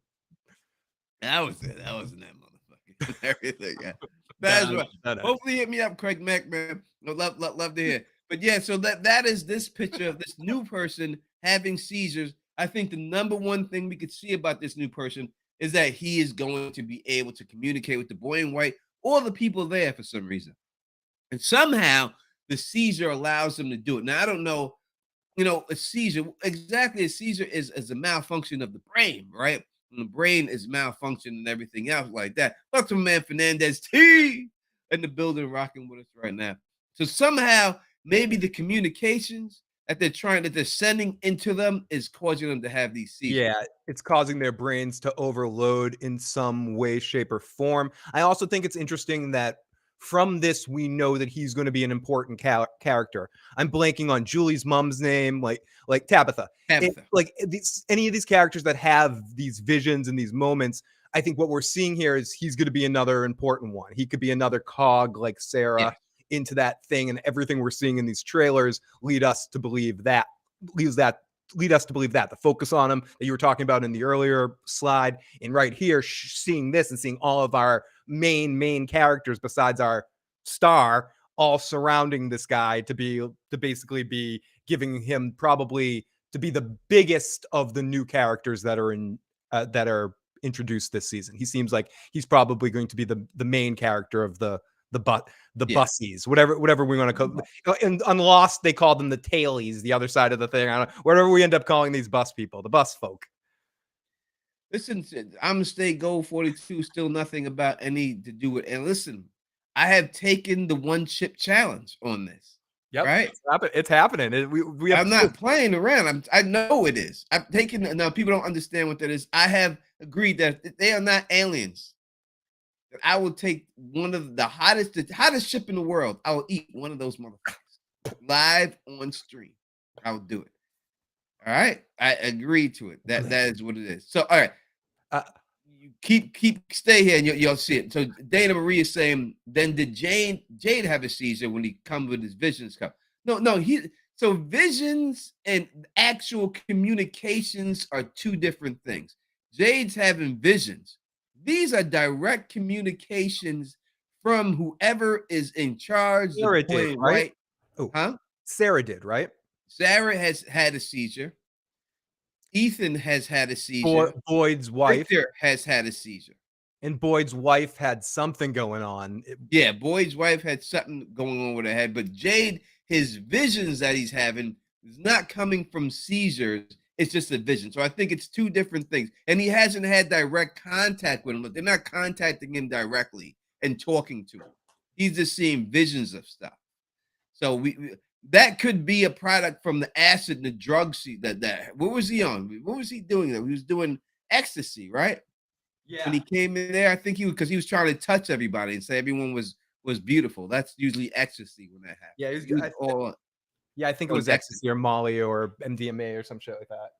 That was it. That wasn't that motherfucker. Everything. Yeah. That's right. Hopefully, hit me up, Craig Mack, man. Love to hear. But yeah, so that is this picture of this new person having seizures. I think the number one thing we could see about this new person is that he is going to be able to communicate with the boy in white or the people there for some reason. And somehow the seizure allows them to do it. Now, I don't know, a seizure, exactly a seizure is a malfunction of the brain, right? And the brain is malfunctioning and everything else like that. Talk to my man Fernandez T in the building rocking with us right now. So somehow maybe the communications that they're sending into them is causing them to have these seizures. Yeah, it's causing their brains to overload in some way, shape, or form. I also think it's interesting that from this, we know that he's going to be an important character. I'm blanking on Julie's mom's name, like Tabitha. Any of these characters that have these visions and these moments, I think what we're seeing here is he's going to be another important one. He could be another cog like Sarah into that thing, and everything we're seeing in these trailers lead us to believe that. The focus on him that you were talking about in the earlier slide, and right here, seeing this and seeing all of our main characters besides our star all surrounding this guy to basically be giving him probably to be the biggest of the new characters that are introduced this season. He seems like he's probably going to be the main character of the bussies, whatever we want to call them. And on Lost, they called them the tailies, the other side of the thing. I don't know, whatever we end up calling these bus people, the bus folk. Listen, I'm gonna stay Gold 42, still nothing about any to do with. And listen, I have taken the one chip challenge on this. Yep, right? It's happening. I'm not playing around. I know it is. I've taken. Now people don't understand what that is. I have agreed that they are not aliens. I will take one of the hottest ship in the world. I will eat one of those motherfuckers. live on stream. I'll do it. All right, I agree to it. That is what it is. So, all right, Uh, you stay here, and you'll see it. So, Dana Marie is saying, then did Jade have a seizure when he come with his visions come? No, so visions and actual communications are two different things. Jade's having visions. These are direct communications from whoever is in charge, the Sarah did, point, right? right? Oh, Huh? Sarah did, right? Sarah has had a seizure. Ethan has had a seizure. Boyd's wife. Victor has had a seizure. And Boyd's wife had something going on. Yeah, Boyd's wife had something going on with her head, but Jade, his visions that he's having is not coming from seizures. It's just a vision. So I think it's two different things. And he hasn't had direct contact with him. They're not contacting him directly and talking to him. He's just seeing visions of stuff. So we that could be a product from the acid and the drugs that what was he on? What was he doing? He was doing ecstasy, right? Yeah. When he came in there, I think because he was trying to touch everybody and say everyone was beautiful. That's usually ecstasy when that happens. Yeah, he was all I think it was ecstasy or Molly or MDMA or some shit like that.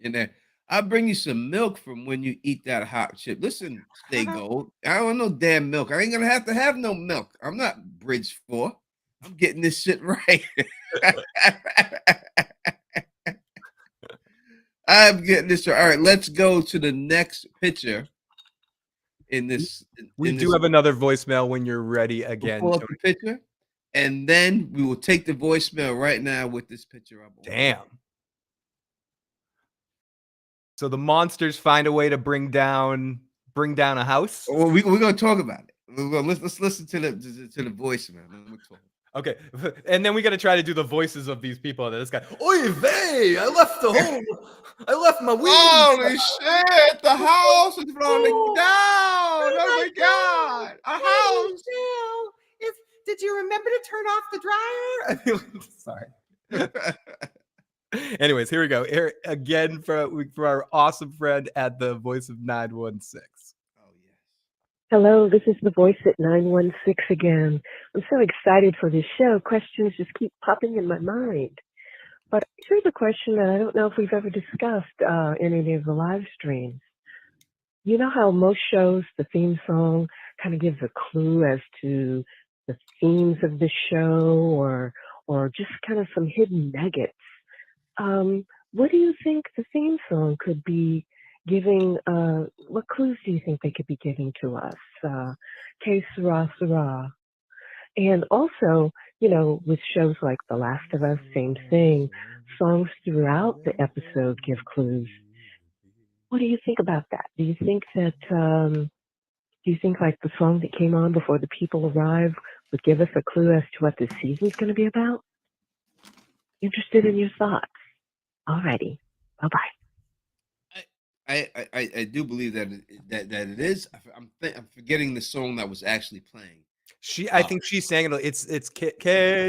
in there. I'll bring you some milk from when you eat that hot chip. Listen, Stay Gold. I don't want no damn milk. I ain't gonna have to have no milk. I'm not Bridge 4. I'm getting this shit right. I'm getting this right. All right, let's go to the next picture in this. We do have another voicemail when you're ready again. Pull up the picture, and then we will take the voicemail right now with this picture up. Damn. So the monsters find a way to bring down a house. Well, we're gonna talk about it. Let's listen to the voicemail. We'll talk. Okay, and then we got to try to do the voices of these people. This guy, oy vey, I left the home. I left my weed. Holy shit! The house is falling down. Oh my god! A house. Did you remember to turn off the dryer? Sorry. Anyways, here we go. Here again for our awesome friend at the voice of 916. Hello, this is the voice at 916 again. I'm so excited for this show. Questions just keep popping in my mind. But here's a question that I don't know if we've ever discussed in any of the live streams. You know how most shows, the theme song kind of gives a clue as to the themes of the show or just kind of some hidden nuggets. What do you think the theme song could be giving, what clues do you think they could be giving to us? Que sera, sera. And also, you know, with shows like The Last of Us, same thing. Songs throughout the episode give clues. What do you think about that? Do you think that, like the song that came on before the people arrive would give us a clue as to what this season's going to be about? Interested in your thoughts. Alrighty. Bye-bye. I do believe that it is. I'm forgetting the song that was actually playing. I think she sang it. It's que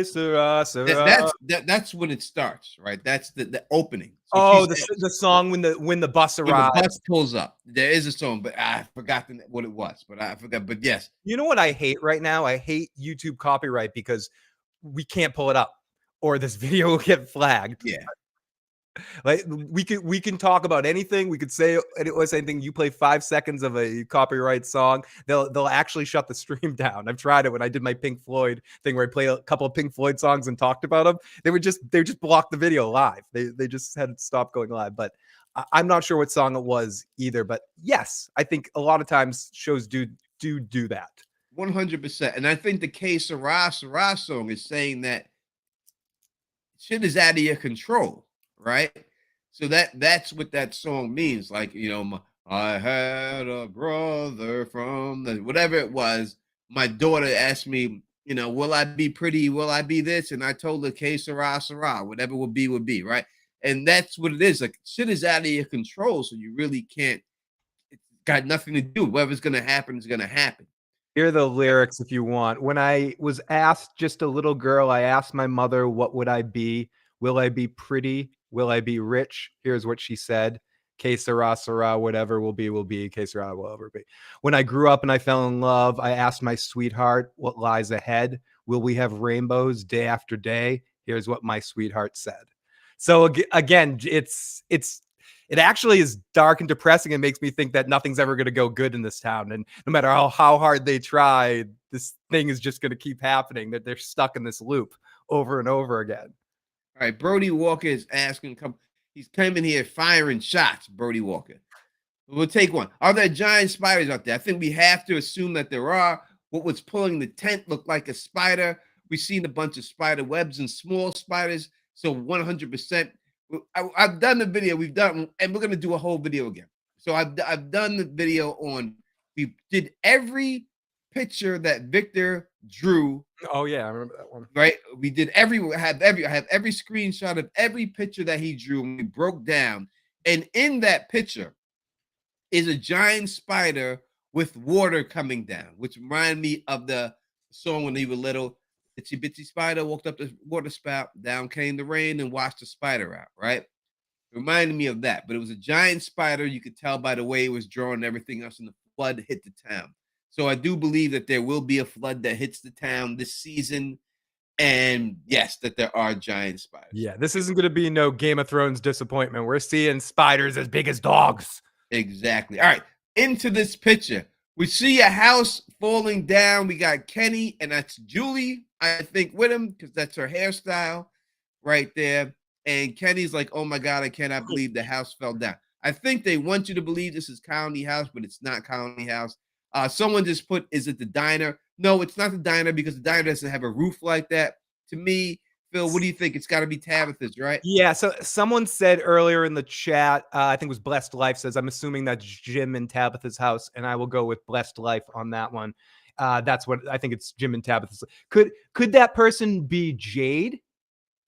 sera, sera. That's when it starts, right? That's the opening. So the song when the bus arrives. When the bus pulls up. There is a song, but I forgot what it was. But I forgot. But yes. You know what I hate right now? I hate YouTube copyright because we can't pull it up, or this video will get flagged. Yeah. Like we can talk about anything. We could say anything. You play 5 seconds of a copyright song, they'll actually shut the stream down. I've tried it when I did my Pink Floyd thing where I play a couple of Pink Floyd songs and talked about them. They just block the video live. They just had to stop going live. But I'm not sure what song it was either. But yes, I think a lot of times shows do that. 100%. And I think the Que Sera, Sera song is saying that shit is out of your control. Right, so that's what that song means. Like, you know, I had a brother from the whatever it was. My daughter asked me, you know, will I be pretty? Will I be this? And I told her, que sera, sera, whatever will be, right? And that's what it is. Like, shit is out of your control, so you really can't. It's got nothing to do. Whatever's gonna happen is gonna happen. Hear the lyrics if you want. When I was asked, just a little girl, I asked my mother, what would I be? Will I be pretty? Will I be rich? Here's what she said. Que sera, sera, whatever will be, que sera will ever be. When I grew up and I fell in love, I asked my sweetheart what lies ahead. Will we have rainbows day after day? Here's what my sweetheart said. So again, it actually is dark and depressing and makes me think that nothing's ever going to go good in this town. And no matter how hard they try, this thing is just going to keep happening, that they're stuck in this loop over and over again. All right, Brody Walker is asking, he's coming here firing shots, Brody Walker. We'll take one. Are there giant spiders out there? I think we have to assume that there are. What was pulling the tent looked like a spider. We've seen a bunch of spider webs and small spiders. So 100%. I've done the video. We've done, and we're going to do a whole video again. So I've done the video on, we did every picture that Victor drew. Oh yeah, I remember that one. Right? We did I have every screenshot of every picture that he drew, and we broke down. And in that picture is a giant spider with water coming down, which reminded me of the song when they were little. Itsy bitsy spider walked up the water spout, down came the rain and washed the spider out, right? It reminded me of that, but it was a giant spider. You could tell by the way it was drawn and everything else, and the flood hit the town. So I do believe that there will be a flood that hits the town this season. And yes, that there are giant spiders. Yeah, this isn't going to be no Game of Thrones disappointment. We're seeing spiders as big as dogs. Exactly. All right, into this picture. We see a house falling down. We got Kenny, and that's Julie, I think, with him, because that's her hairstyle right there. And Kenny's like, oh my God, I cannot believe the house fell down. I think they want you to believe this is Colony House, but it's not Colony House. Someone just put, is it the diner? No, it's not the diner, because the diner doesn't have a roof like that. To me, Phil, what do you think? It's got to be Tabitha's, right? Yeah, so someone said earlier in the chat, I think it was Blessed Life, says, I'm assuming that's Jim and Tabitha's house, and I will go with Blessed Life on that one. That's what I think, it's Jim and Tabitha's. Could that person be Jade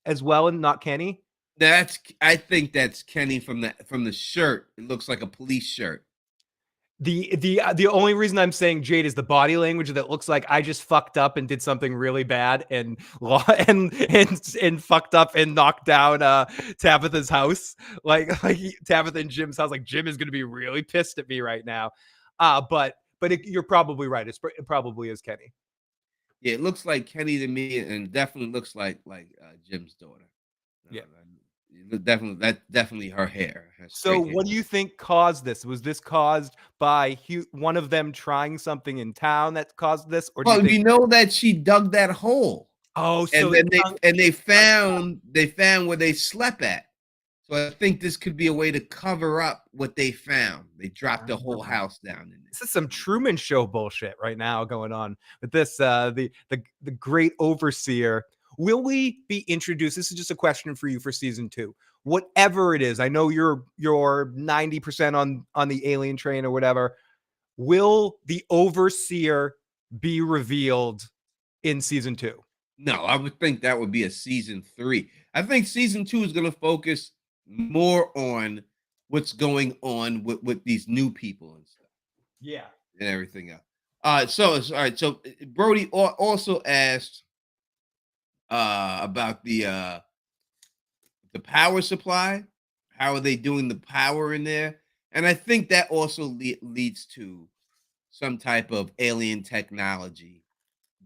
as well and not Kenny? I think that's Kenny from the shirt. It looks like a police shirt. The only reason I'm saying Jade is the body language that looks like I just fucked up and did something really bad and fucked up and knocked down Tabitha's house, like Tabitha and Jim's house. Like Jim is going to be really pissed at me right now. But you're probably right. It probably is Kenny. Yeah, it looks like Kenny to me, and definitely looks like Jim's daughter. Yeah. Definitely her hair. So what do you think caused this? Was this caused by one of them trying something in town that caused this? Or well, you know that she dug that hole. Oh, so and then they found where they slept at. So I think this could be a way to cover up what they found. They dropped the whole house down in there. This is some Truman Show bullshit right now going on with this. The great overseer. Will we be introduced? This is just a question for you for season 2. Whatever it is, I know you're 90% on the alien train or whatever. Will the overseer be revealed in season 2? No, I would think that would be a season 3. I think season 2 is going to focus more on what's going on with these new people and stuff. Yeah, and everything else. So Brody also asked about the power supply. How are they doing the power in there? And I think that also leads to some type of alien technology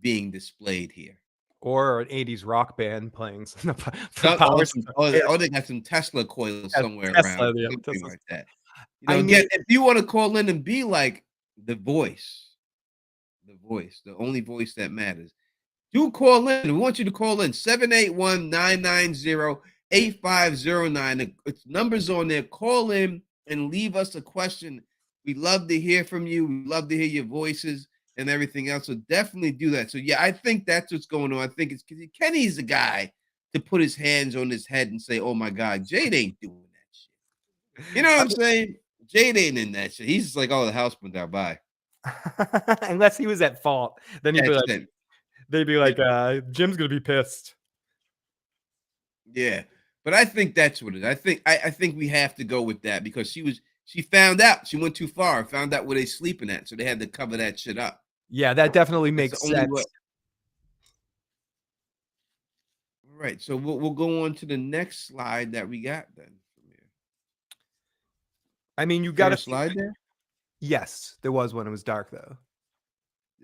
being displayed here. Or an 80s rock band playing some power. They got some Tesla coils somewhere around. Yeah, something like that. Again, if you want to call in and be like the voice, the only voice that matters, do call in. We want you to call in 781-990-8509. It's numbers on there. Call in and leave us a question. We love to hear from you. We love to hear your voices and everything else. So definitely do that. So yeah, I think that's what's going on. I think it's because Kenny's the guy to put his hands on his head and say, "Oh my God, Jade ain't doing that shit." You know what I'm saying? Jade ain't in that shit. He's just like, "Oh, the house went down by." Unless he was at fault, then they'd be like, Jim's gonna be pissed. Yeah, but I think that's what it is. I think we have to go with that because she found out she went too far, found out where they sleeping at, so they had to cover that shit up. Yeah, that definitely makes sense. All right, so we'll go on to the next slide that we got then. I mean, you got a slide there. Yes, there was one. It was dark though.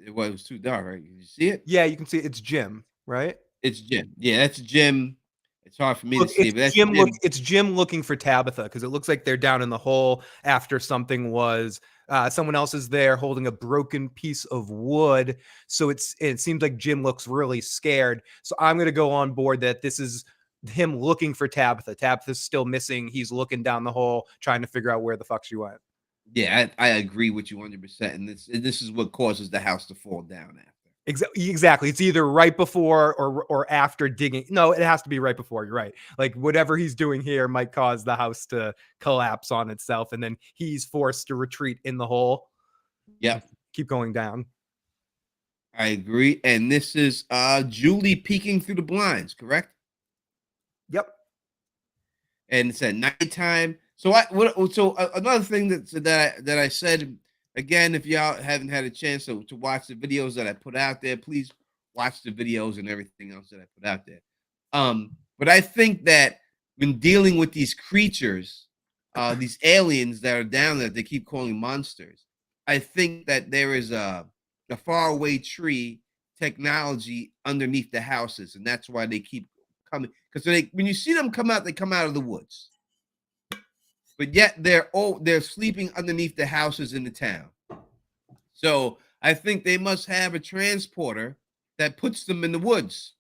It was too dark, right? You see it? Yeah, you can see it's Jim, right? It's Jim. Yeah, that's Jim. It's hard for me to Look, see, but that's Jim. it's Jim looking for Tabitha because it looks like they're down in the hole after something was someone else is there holding a broken piece of wood. So it seems like Jim looks really scared. So I'm going to go on board that this is him looking for Tabitha. Tabitha's still missing. He's looking down the hole trying to figure out where the fuck she went. Yeah, I agree with you 100%. And this is what causes the house to fall down after. Exactly. It's either right before or after digging. No, it has to be right before. You're right. Like whatever he's doing here might cause the house to collapse on itself, and then he's forced to retreat in the hole. Yep. Keep going down. I agree. And this is Julie peeking through the blinds, correct? Yep. And it's at nighttime. So another thing that I said, again, if y'all haven't had a chance to watch the videos that I put out there, please watch the videos and everything else that I put out there. But I think that when dealing with these creatures, these aliens that are down there, they keep calling monsters. I think that there is a faraway tree technology underneath the houses, and that's why they keep coming. Because when you see them come out, they come out of the woods. But yet they're sleeping underneath the houses in the town. So I think they must have a transporter that puts them in the woods.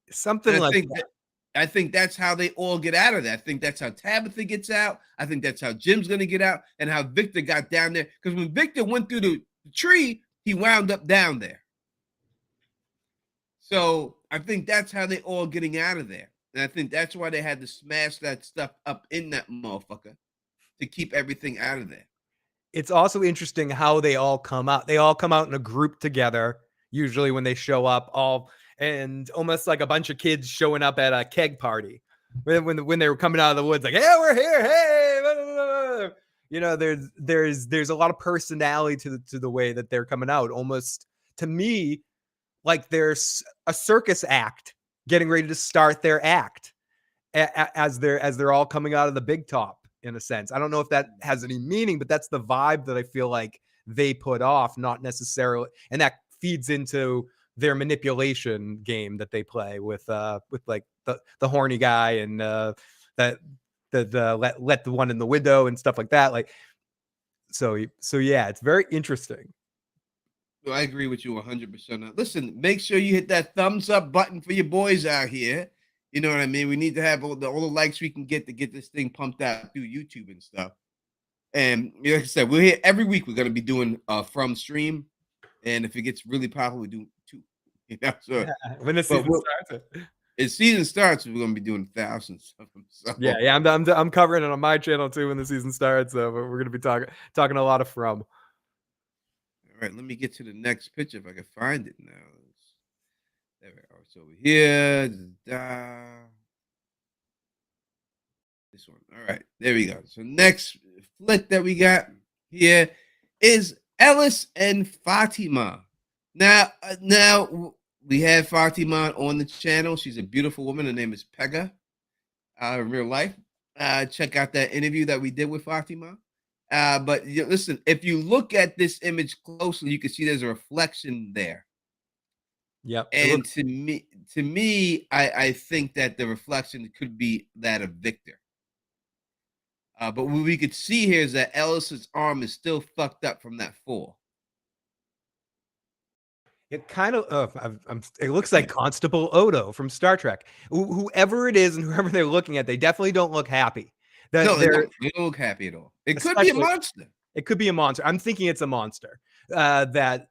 Something like that. I think that's how they all get out of that. I think that's how Tabitha gets out. I think that's how Jim's going to get out, and how Victor got down there. Because when Victor went through the tree, he wound up down there. So I think that's how they all getting out of there. And I think that's why they had to smash that stuff up in that motherfucker to keep everything out of there. It's also interesting how they all come out. They all come out in a group together, usually when they show up, and almost like a bunch of kids showing up at a keg party. When they were coming out of the woods, like, hey, we're here, hey, blah, blah, blah. You know, there's a lot of personality to the way that they're coming out. Almost to me, like there's a circus act getting ready to start their act as they're all coming out of the big top. In a sense, I don't know if that has any meaning, but that's the vibe that I feel like they put off, not necessarily, and that feeds into their manipulation game that they play with like the horny guy and that the let the one in the window and stuff like that. Like, so yeah, it's very interesting. Well, I agree with you 100%. Listen, make sure you hit that thumbs up button for your boys out here. You know what I mean? We need to have all the likes we can get to get this thing pumped out through YouTube and stuff. And like I said, we're here every week. We're going to be doing from stream. And if it gets really popular, we do 2. You know, so, when the season starts. As season starts, we're going to be doing thousands of them. So. Yeah. I'm covering it on my channel too when the season starts. So we're going to be talking a lot of from. All right, let me get to the next picture if I can find it now. There we are. It's over here. This one. All right. There we go. So next flick that we got here is Ellis and Fatima. Now we have Fatima on the channel. She's a beautiful woman. Her name is Pega. In real life. Check out that interview that we did with Fatima. But listen, if you look at this image closely, you can see there's a reflection there. Yep. And to me, I think that the reflection could be that of Victor. But what we could see here is that Ellis's arm is still fucked up from that fall. It kind of, it looks like Constable Odo from Star Trek. Whoever it is and whoever they're looking at, they definitely don't look happy. No, they don't look happy at all. It could be a monster. It could be a monster. I'm thinking it's a monster. That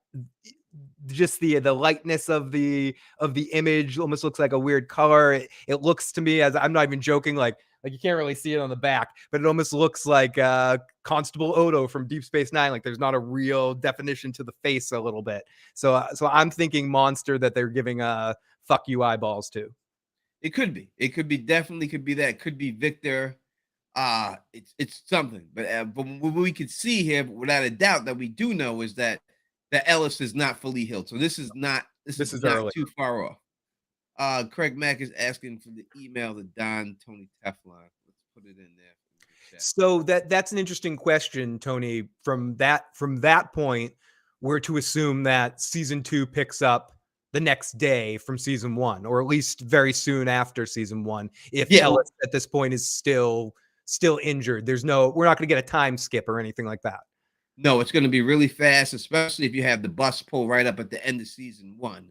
just the lightness of the image almost looks like a weird color. It looks to me, as I'm not even joking, like you can't really see it on the back, but it almost looks like Constable Odo from Deep Space Nine. Like there's not a real definition to the face a little bit. So I'm thinking monster that they're giving fuck you eyeballs to. It could be. It could be, definitely could be that. It could be Victor. It's something. But what we could see here, without a doubt, that we do know is that Ellis is not fully healed. So this is not not too far off. Craig Mack is asking for the email to Don Tony Teflon. Let's put it in there. So that's an interesting question, Tony. From that point, we're to assume that season 2 picks up the next day from season 1, or at least very soon after season 1. If Ellis at this point is still injured, we're not going to get a time skip or anything like that. No, it's going to be really fast, especially if you have the bus pull right up at the end of season 1.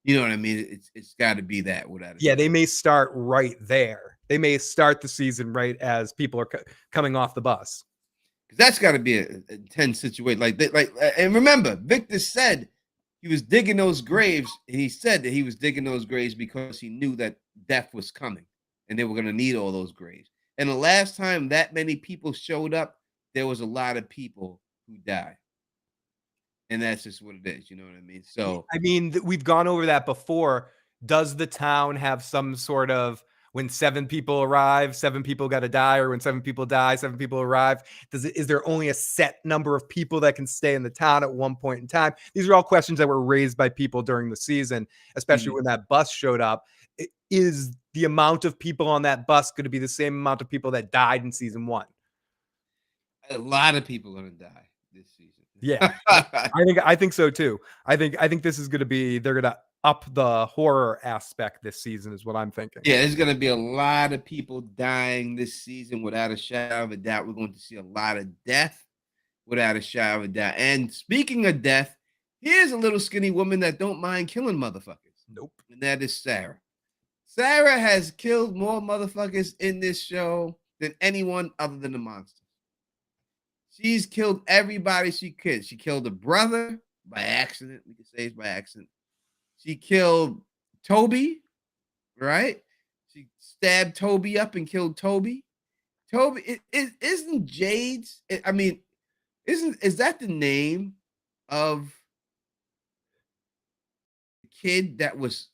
You know what I mean? It's got to be that without. Yeah, they may start right there. They may start the season right as people are coming off the bus. That's got to be an intense situation. And remember, Victor said he was digging those graves, and he said that he was digging those graves because he knew that death was coming, and they were going to need all those graves. And the last time that many people showed up, there was a lot of people who died. And that's just what it is. You know what I mean? So, I mean, we've gone over that before. Does the town have some sort of, when 7 people arrive, 7 people got to die, or when 7 people die, 7 people arrive? Is there only a set number of people that can stay in the town at one point in time? These are all questions that were raised by people during the season, especially when that bus showed up. Is the amount of people on that bus going to be the same amount of people that died in season 1? A lot of people are going to die this season. Yeah, I think so too. I think this is going to be, they're going to up the horror aspect this season is what I'm thinking. Yeah, there's going to be a lot of people dying this season without a shadow of a doubt. We're going to see a lot of death without a shadow of a doubt. And speaking of death, here's a little skinny woman that don't mind killing motherfuckers. Nope. And that is Sarah. Sarah has killed more motherfuckers in this show than anyone other than the monster. She's killed everybody she could. She killed a brother by accident. We can say it's by accident. She killed Toby, right? She stabbed Toby up and killed Toby. Toby, isn't Jade's? Is that the name of the kid that was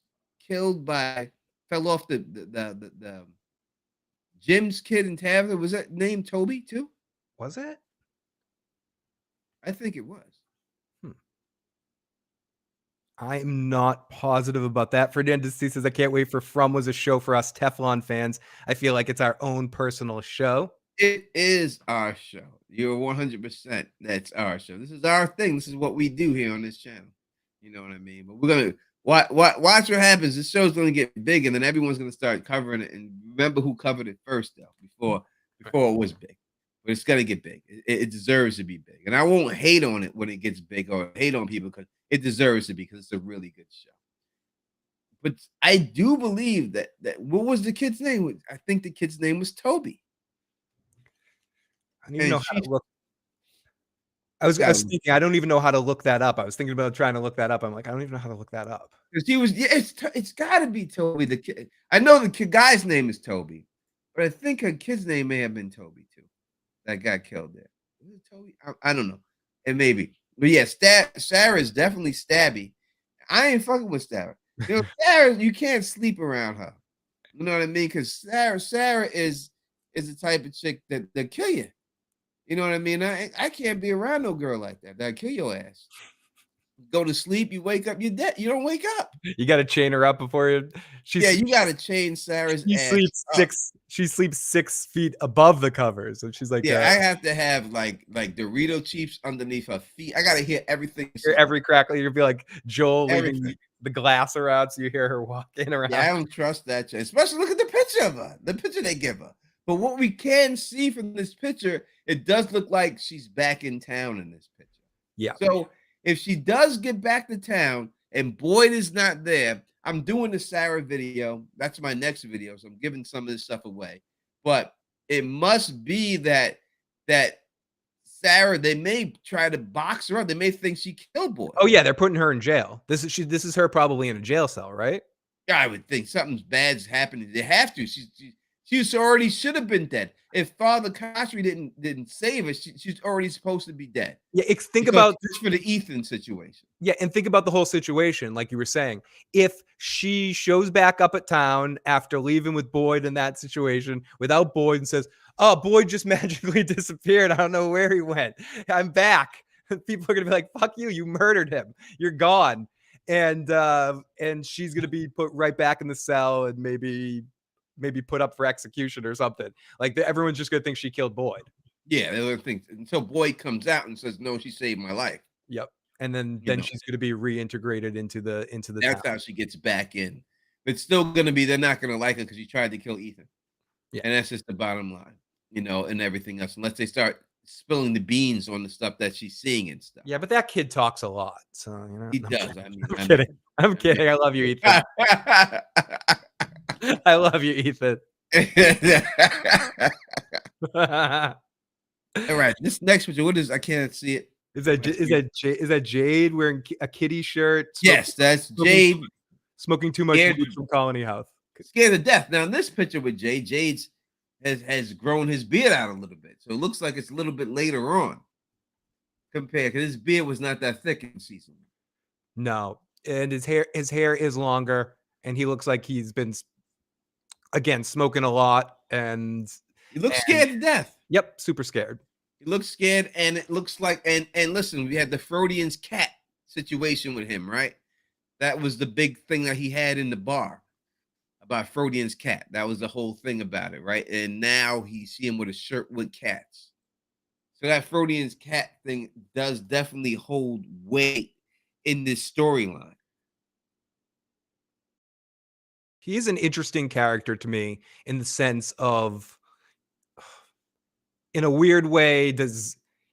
killed fell off the Jim's kid in Tabitha? Was that named Toby too? Was it? I think it was. I'm not positive about that. Fernandez says, I can't wait for From was a show for us Teflon fans. I feel like it's our own personal show. It is our show. You're 100%. That's our show. This is our thing. This is what we do here on this channel. You know what I mean? But we're going to watch what happens. This show's going to get big, and then everyone's going to start covering it. And remember who covered it first, though, before it was big. But it's going to get big. It deserves to be big. And I won't hate on it when it gets big, or hate on people, because it deserves to be, because it's a really good show. But I do believe that what was the kid's name? I think the kid's name was Toby. I don't even know how to look. I was thinking, I don't even know how to look that up. I was thinking about trying to look that up. I'm like, I don't even know how to look that up. Because he was, it's got to be Toby. The kid, I know the guy's name is Toby, but I think her kid's name may have been Toby too. That got killed there. Was it Toby? I don't know. It may be. But yeah, Sarah is definitely stabby. I ain't fucking with Sarah. You know, Sarah, you can't sleep around her. You know what I mean? Because Sarah is the type of chick that kill you. You know what I mean? I can't be around no girl like that. That'll kill your ass. Go to sleep, you wake up, you're dead. You don't wake up. You got to chain her up before you. You got to chain Sarah's ass. She sleeps 6 feet above the covers, and she's like, I have to have like Dorito chips underneath her feet. I got to hear everything. Every crackle, you'll be like Joel leaving the glass around, so you hear her walking around. Yeah, I don't trust that chick. Especially look at the picture of her. The picture they give her. But what we can see from this picture, it does look like she's back in town in this picture. Yeah. So if she does get back to town and Boyd is not there, I'm doing the Sarah video. That's my next video. So I'm giving some of this stuff away. But it must be that Sarah, they may try to box her up. They may think she killed Boyd. Oh yeah, they're putting her in jail. This is her probably in a jail cell, right? Yeah, I would think something's bad's happening. They have to. She already should have been dead. If Father Costry didn't save her, she's already supposed to be dead. Yeah, think about just for the Ethan situation. Yeah, and think about the whole situation, like you were saying. If she shows back up at town after leaving with Boyd in that situation without Boyd and says, "Oh, Boyd just magically disappeared. I don't know where he went. I'm back." People are gonna be like, "Fuck you! You murdered him. You're gone." And she's gonna be put right back in the cell and maybe put up for execution or something. Like everyone's just gonna think she killed Boyd. Yeah, they're gonna think until Boyd comes out and says, "No, she saved my life." Yep. And you then know. she's going to be reintegrated into the That's town. how she gets back in. But still gonna be they're not gonna like her because she tried to kill Ethan. Yeah. And that's just the bottom line, and everything else, unless they start spilling the beans on the stuff that she's seeing and stuff. Yeah, but that kid talks a lot, so He I'm does. kidding. I mean, I'm kidding. I'm kidding. I love you, Ethan. I love you, Ethan. All right, this next picture, what is? I can't see it. Is that Jade wearing a kitty shirt? Yes, that's Jade. Smoking too much Scared weed from Colony House. Scared to death. Now, in this picture with Jade, Jade's has grown his beard out a little bit, so it looks like it's a little bit later on compared because his beard was not that thick in season. No, and his hair is longer, and he looks like he's been again smoking a lot, and He looks scared to death. Yep, super scared. He looks scared, and it looks like and listen, we had the Freudian's cat situation with him, right? That was the big thing that he had in the bar about Freudian's cat. That was the whole thing about it, right? And now you see him with a shirt with cats. So that Freudian's cat thing does definitely hold weight in this storyline. He is an interesting character to me in the sense of, in a weird way,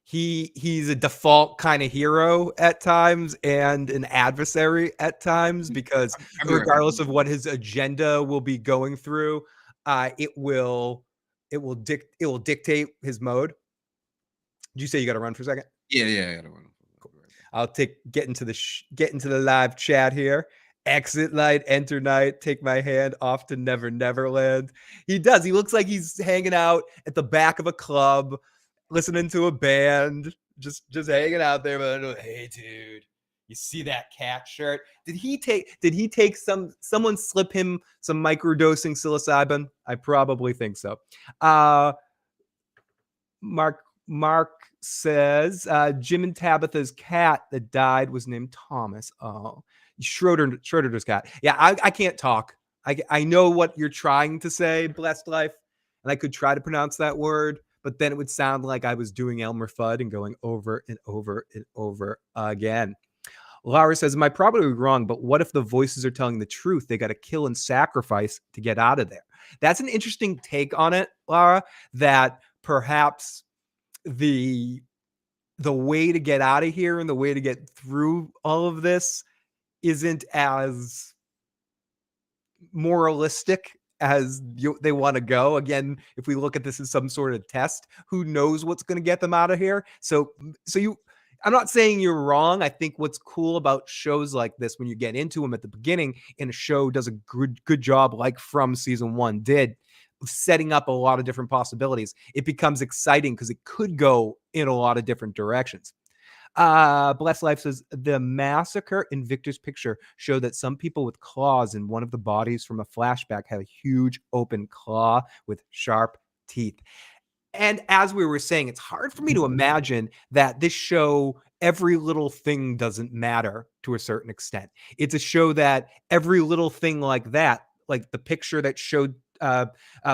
he's a default kind of hero at times and an adversary at times, because regardless of what his agenda will be going through, it will dictate his mode. Did you say you got to run for a second? Yeah, I got to run. Cool. I'll get into the live chat here. Exit night, enter night, take my hand off to Never Neverland. He does. He looks like he's hanging out at the back of a club, listening to a band, just hanging out there. But hey, dude, you see that cat shirt? Did he take someone slip him some microdosing psilocybin? I probably think so. Mark says Jim and Tabitha's cat that died was named Thomas. Oh, Schroeder's cat. Yeah, I can't talk. I know what you're trying to say, blessed life, and I could try to pronounce that word, but then it would sound like I was doing Elmer Fudd and going over and over and over again. Laura says, am I probably wrong, but what if the voices are telling the truth? They got to kill and sacrifice to get out of there. That's an interesting take on it, Laura, that perhaps the way to get out of here and the way to get through all of this isn't as moralistic as they want to go. Again, if we look at this as some sort of test, who knows what's going to get them out of here? So I'm not saying you're wrong. I think what's cool about shows like this, when you get into them at the beginning, and a show does a good job, like From season 1 did, setting up a lot of different possibilities, it becomes exciting because it could go in a lot of different directions. Blessed Life says the massacre in Victor's picture showed that some people with claws in one of the bodies from a flashback had a huge open claw with sharp teeth. And as we were saying, it's hard for me to imagine that this show, every little thing doesn't matter to a certain extent. It's a show that every little thing like that, like the picture that showed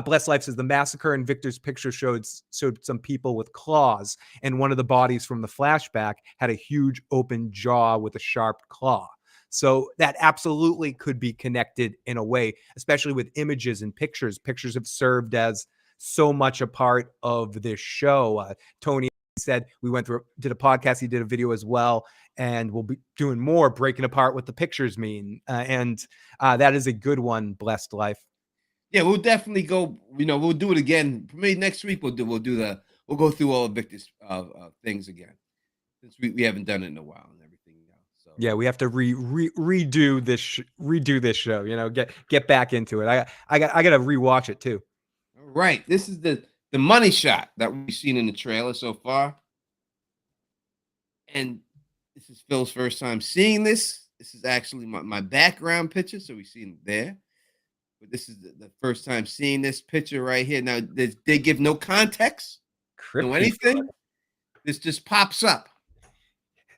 Blessed Life says the massacre in Victor's picture showed some people with claws, and one of the bodies from the flashback had a huge open jaw with a sharp claw. So that absolutely could be connected in a way, especially with images and pictures. Pictures have served as so much a part of this show. Tony said did a podcast. He did a video as well, and we'll be doing more breaking apart what the pictures mean. And that is a good one, Blessed Life. Yeah, we'll definitely go. We'll do it again. Maybe next week we'll go through all of Victor's things again, since we haven't done it in a while and everything else. So yeah, we have to redo this show. Get back into it. I got to rewatch it too. All right, this is the money shot that we've seen in the trailer so far, and this is Phil's first time seeing this. This is actually my background picture, so we see him there. But this is the first time seeing this picture right here. Now, they give no context, no anything. This just pops up.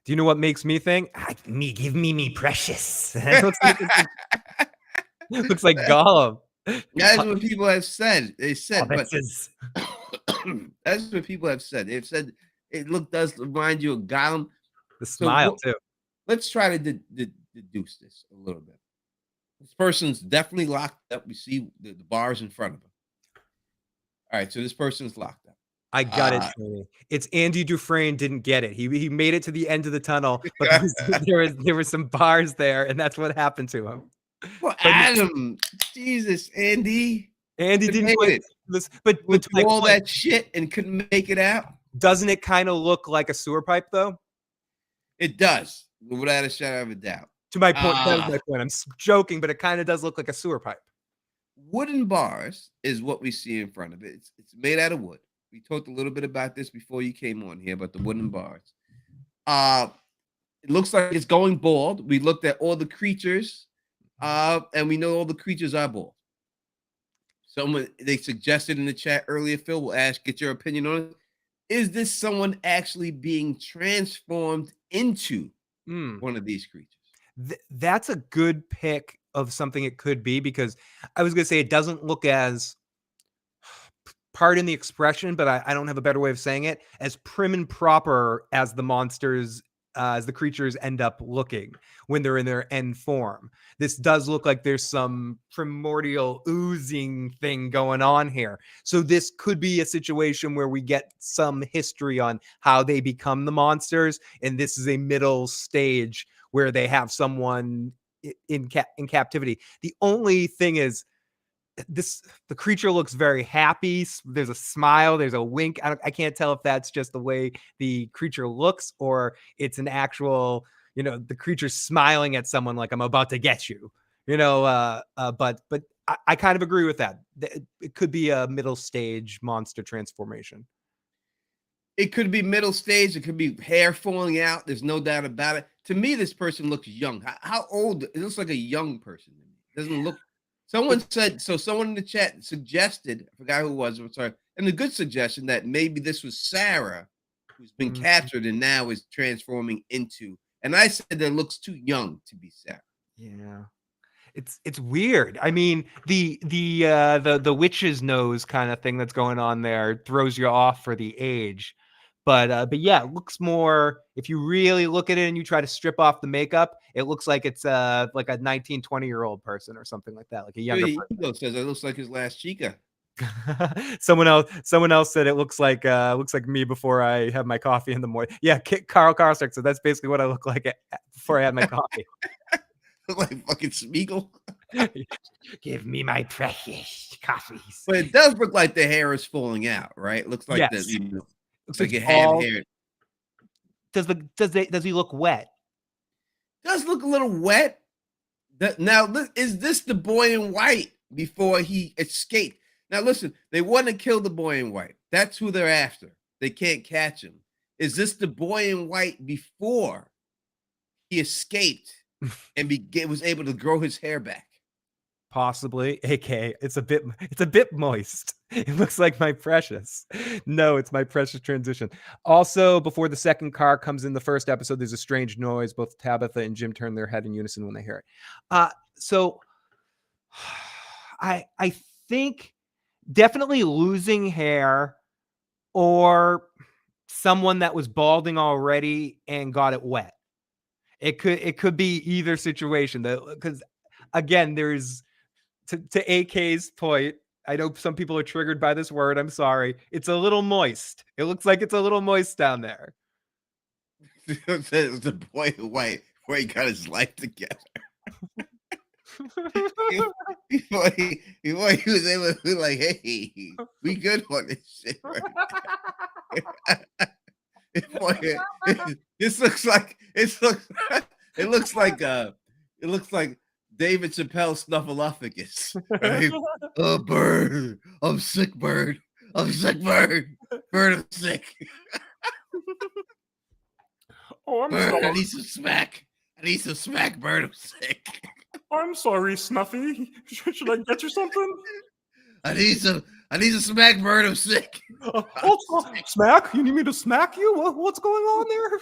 Do you know what makes me think? Give me precious. Looks like Gollum. That's what people have said. They said, but that's what people have said. They've said it does remind you of Gollum. The smile too. let's try to deduce this a little bit. This person's definitely locked up. We see the bars in front of him. All right, so this person's locked up. I got it, Tony. It's Andy Dufresne didn't get it. He made it to the end of the tunnel, but there were some bars there, and that's what happened to him. Well, Adam, Jesus, Andy didn't made quite it. this, but With to my all point, that shit and couldn't make it out. doesn't it kind of look like a sewer pipe, though? It does, without a shadow of a doubt. To my point, that was my point. I'm joking, but it kind of does look like a sewer pipe. Wooden bars is what we see in front of it. It's made out of wood. We talked a little bit about this before you came on here, about the wooden bars. It looks like it's going bald. We looked at all the creatures, and we know all the creatures are bald. Someone they suggested in the chat earlier, Phil, will ask, get your opinion on it. Is this someone actually being transformed into one of these creatures? That's a good pick of something it could be, because I was going to say it doesn't look as, pardon the expression, but I don't have a better way of saying it, as prim and proper as the monsters, as the creatures end up looking when they're in their end form. This does look like there's some primordial oozing thing going on here. So this could be a situation where we get some history on how they become the monsters, and this is a middle stage where they have someone in captivity. The only thing is, the creature looks very happy. There's a smile, there's a wink. I can't tell if that's just the way the creature looks, or it's an actual, the creature smiling at someone like, I'm about to get you, but I kind of agree with that. It could be a middle stage monster transformation. It could be middle stage. It could be hair falling out. There's no doubt about it. To me, this person looks young. How old? It looks like a young person. It doesn't look. Someone said, so someone in the chat suggested, I forgot who it was, I'm sorry, and a good suggestion that maybe this was Sarah, who's been captured and now is transforming into, and I said that it looks too young to be Sarah. Yeah. It's weird. I mean, the witch's nose kind of thing that's going on there throws you off for the age. But yeah, it looks more, if you really look at it and you try to strip off the makeup, it looks like it's like a 19, 20-year-old person or something like that, like a younger person. Ego says it looks like his last chica. Someone else said it looks like me before I have my coffee in the morning. Yeah, Carl Karlstek, so that's basically what I look like before I had my coffee. Like fucking Smeagol. Give me my precious coffees. But it does look like the hair is falling out, right? It looks like yes. Looks like it had hair. Does he look wet? Does look a little wet. Now, is this the boy in white before he escaped? Now, listen, they want to kill the boy in white. That's who they're after. They can't catch him. Is this the boy in white before he escaped and was able to grow his hair back? Possibly. AK, it's a bit moist. It looks like my precious. No, it's my precious transition. Also, before the second car comes in the first episode, there's a strange noise. Both Tabitha and Jim turn their head in unison when they hear it. So I think definitely losing hair, or someone that was balding already and got it wet. It could be either situation, though, because again, there's to AK's point, I know some people are triggered by this word. I'm sorry. It's a little moist. It looks like it's a little moist down there. The boy in white, where he got his life together. before he was able to be like, hey, we good on this shit. Right? This looks like it looks like David Chappelle Snuffleupagus. Right? Oh, bird. I'm sick, bird. I'm sick, bird. Bird, I'm sick. Oh, I'm bird, sorry. I need some smack. Bird, I'm sick. I'm sorry, Snuffy. Should I get you something? I need some smack, bird, I'm sick. Smack? You need me to smack you? What's going on there?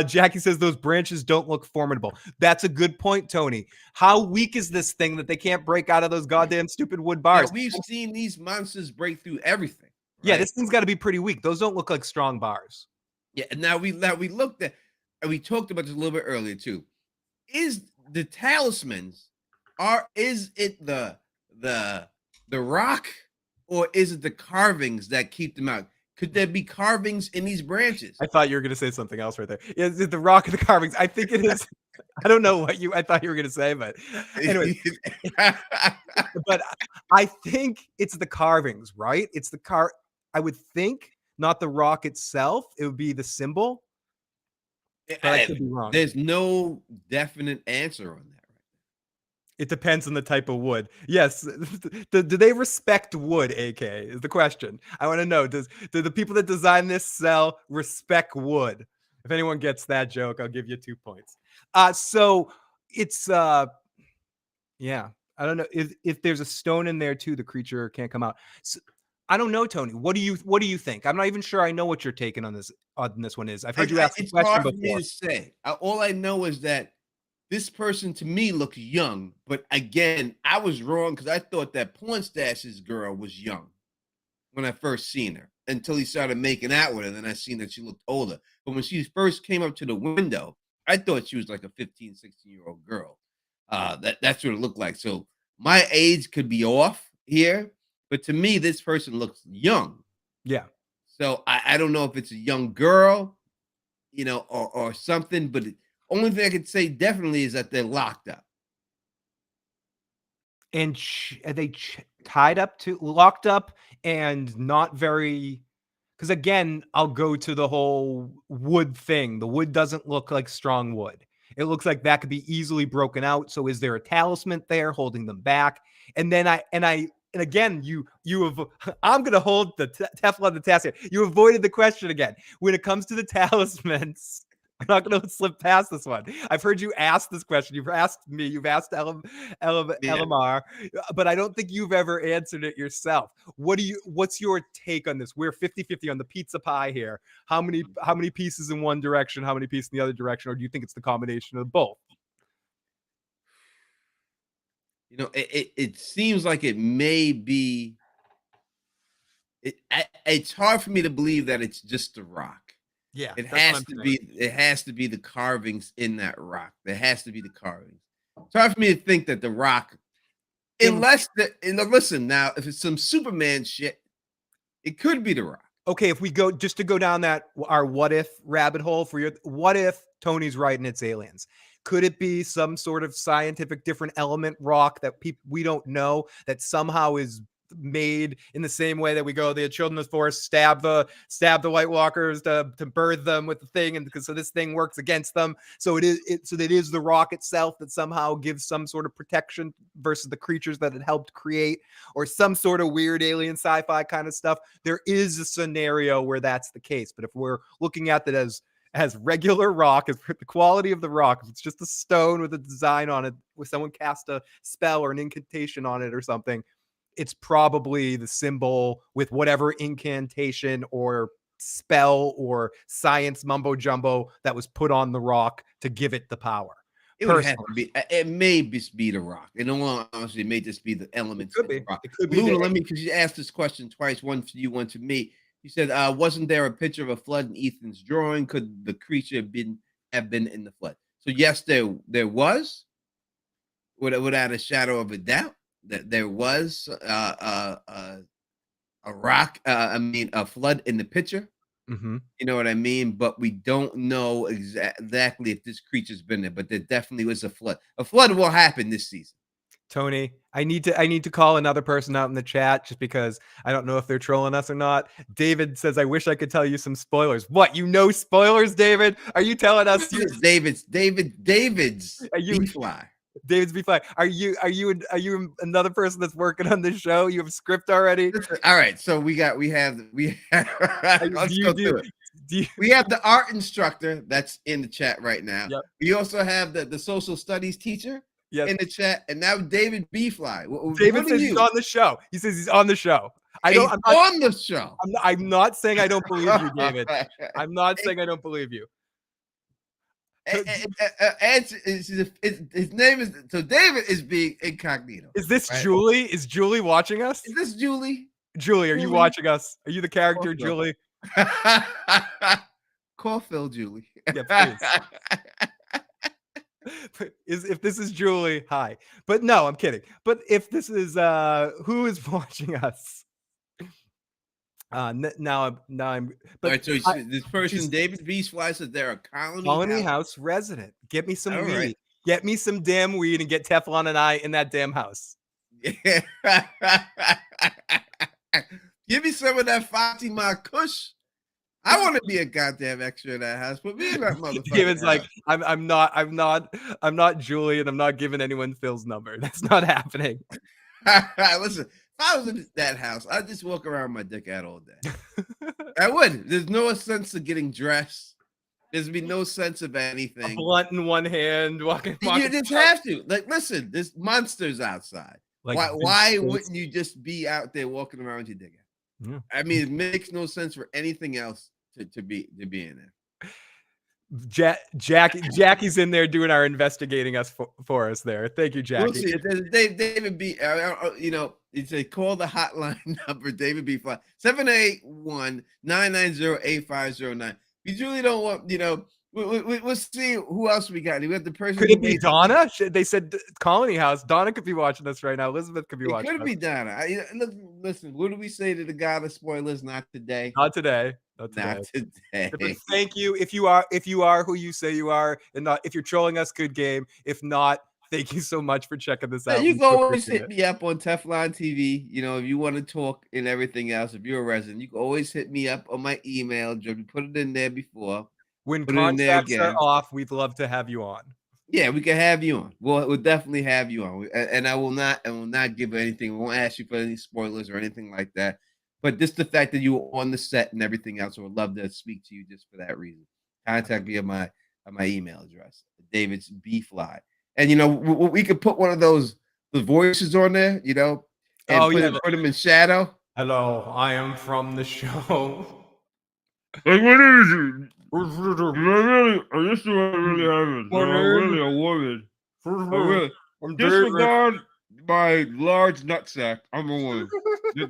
Jackie says those branches don't look formidable. That's a good point, Tony. How weak is this thing that they can't break out of those goddamn stupid wood bars? Yeah, we've seen these monsters break through everything. Right? Yeah, this thing's got to be pretty weak. Those don't look like strong bars. Yeah, and now we looked at and we talked about this a little bit earlier too. Is the talismans is it the rock, or is it the carvings that keep them out? Could there be carvings in these branches? I thought you were going to say something else right there. Is it the rock of the carvings? I think it is. I don't know what I thought you were going to say, but anyway. But I think it's the carvings, right? It's the I would think, not the rock itself. It would be the symbol. But I could be wrong. There's no definite answer on that. It depends on the type of wood. Yes. Do they respect wood, AK, is the question. I want to know, do the people that design this cell respect wood? If anyone gets that joke, I'll give you 2 points. So it's yeah. I don't know if there's a stone in there too, the creature can't come out. So, I don't know, Tony. What do you think? I'm not even sure I know what you're taking on this one is. I've heard you ask the it's question hard before. For me to say. All I know is that this person to me looks young, but again, I was wrong because I thought that Porn Stash's girl was young when I first seen her until he started making out with her. Then I seen that she looked older. But when she first came up to the window, I thought she was like a 15, 16-year-old girl. That's what it looked like. So my age could be off here, but to me, this person looks young. Yeah. So I don't know if it's a young girl, or something, but only thing I could say definitely is that they're locked up. And are they locked up and not very? Because again, I'll go to the whole wood thing. The wood doesn't look like strong wood. It looks like that could be easily broken out. So is there a talisman there holding them back? And then again, you have. I'm gonna hold the Teflon the task here. You avoided the question again. When it comes to the talismans, I'm not going to slip past this one. I've heard you ask this question. You've asked me. You've asked LMR, but I don't think you've ever answered it yourself. What's your take on this? We're 50-50 on the pizza pie here. How many pieces in one direction? How many pieces in the other direction? Or do you think it's the combination of both? It seems like it may be. It's hard for me to believe that it's just the rock. Yeah, it has to be. It has to be the carvings in that rock. There has to be the carvings. It's hard for me to think that the rock, listen now, if it's some Superman shit, it could be the rock. Okay, if we go to go down our what if rabbit hole what if Tony's right and it's aliens? Could it be some sort of scientific different element rock that we don't know that somehow is made in the same way that we go the children of the forest stab the White Walkers to birth them with the thing, and so this thing works against them, so it is the rock itself that somehow gives some sort of protection versus the creatures that it helped create, or some sort of weird alien sci-fi kind of stuff. There is a scenario where that's the case, but if we're looking at that as regular rock, as the quality of the rock, if it's just a stone with a design on it, with someone cast a spell or an incantation on it or something, it's probably the symbol with whatever incantation or spell or science mumbo jumbo that was put on the rock to give it the power. It would have to be. It may just be the rock. In all honesty, it may just be the elements. It could be. Rock. It could be. Luna, because you asked this question twice, one to you, one to me. You said, "Wasn't there a picture of a flood in Ethan's drawing? Could the creature have been in the flood?" So yes, there was, without a shadow of a doubt, that there was a rock. A flood in the picture. Mm-hmm. You know what I mean? But we don't know exactly if this creature's been there. But there definitely was a flood. A flood will happen this season. Tony, I need to call another person out in the chat just because I don't know if they're trolling us or not. David says, "I wish I could tell you some spoilers." What, you know spoilers, David? Are you telling us? David's B-Fly. David's B-Fly. Are you another person that's working on this show? You have a script already? All right, so we have we have the art instructor that's in the chat right now. Yep. We also have the social studies teacher in the chat, and now David B-Fly. David says he's on the show. He says he's on the show. I'm on the show. I'm not saying I don't believe you, David. I'm not saying I don't believe you. His name is David is being incognito. Is this right? Julie? Is Julie watching us? Is this Julie? Julie, are you watching us? Are you the character, Julie? Call Phil, Julie. Yeah, please. If this is Julie, hi. But no, I'm kidding. But if this is who is watching us? Now I'm All but right, so this person, she's David Beachfly, says they're a Colony House resident. Get me some All weed. right. Get me some damn weed and get Teflon and I in that damn house. Yeah. Give me some of that Fatima Kush. I want to be a goddamn extra in that house. Put me in that motherfucker. David's like, I'm not Julie, and I'm not giving anyone Phil's number. That's not happening. Listen, if I was in that house, I'd just walk around with my dick out all day. I would. There's no sense of getting dressed. There's be no sense of anything. A blunt in one hand, walking. You just have to. Like, listen, there's monsters outside. Like, why wouldn't you just be out there walking around with your dick out? Yeah. I mean, it makes no sense for anything else to be in there. Jackie's in there doing our investigating us for us there. Thank you, Jackie. We'll see. David B. You know, he said call the hotline number. David B. 781-990-8509. We really don't want, you know. We'll see who else we got. We have the person. Could it be Donna? They said Colony House. Donna could be watching us right now. Elizabeth could be watching. It could be Donna. Listen, what do we say to the guy that spoilers? Not today. Not today. Not today. But thank you. If you are who you say you are, and not if you're trolling us, good game. If not, thank you so much for checking this out. You can always hit me up on Teflon TV. You know, if you want to talk and everything else, if you're a resident, you can always hit me up on my email. Put it in there before. When contracts are off, we'd love to have you on. Yeah, we can have you on. We'll definitely have you on. And I will not give anything. We won't ask you for any spoilers or anything like that. But just the fact that you were on the set and everything else, I would love to speak to you just for that reason. Contact me at my email address, David's B-Fly. And, you know, we could put one of the voices on there, you know, and put them in shadow. Hello, I am from the show. Like, what is it? This is what I really happens. I'm really a woman. Disregard my large nutsack. I'm a woman.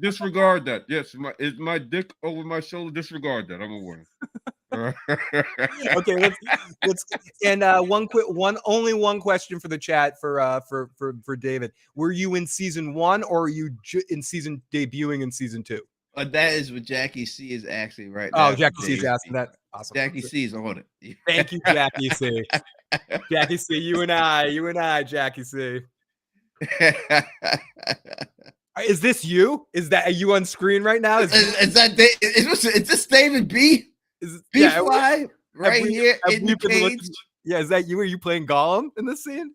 Disregard that. Yes, is my dick over my shoulder? Disregard that. I'm a woman. Okay, let's and only one question for the chat for David. Were you in season 1 or are you debuting in season 2? That is what Jackie C is actually right now. Oh, Jackie C is asking that. Awesome. Jackie C is on it. Thank you, Jackie C. Jackie C, you and I, Jackie C. Is this you? Are you on screen right now? Is this David B? B-Fly right here in the cage? Yeah, is that you? Are you playing Gollum in this scene?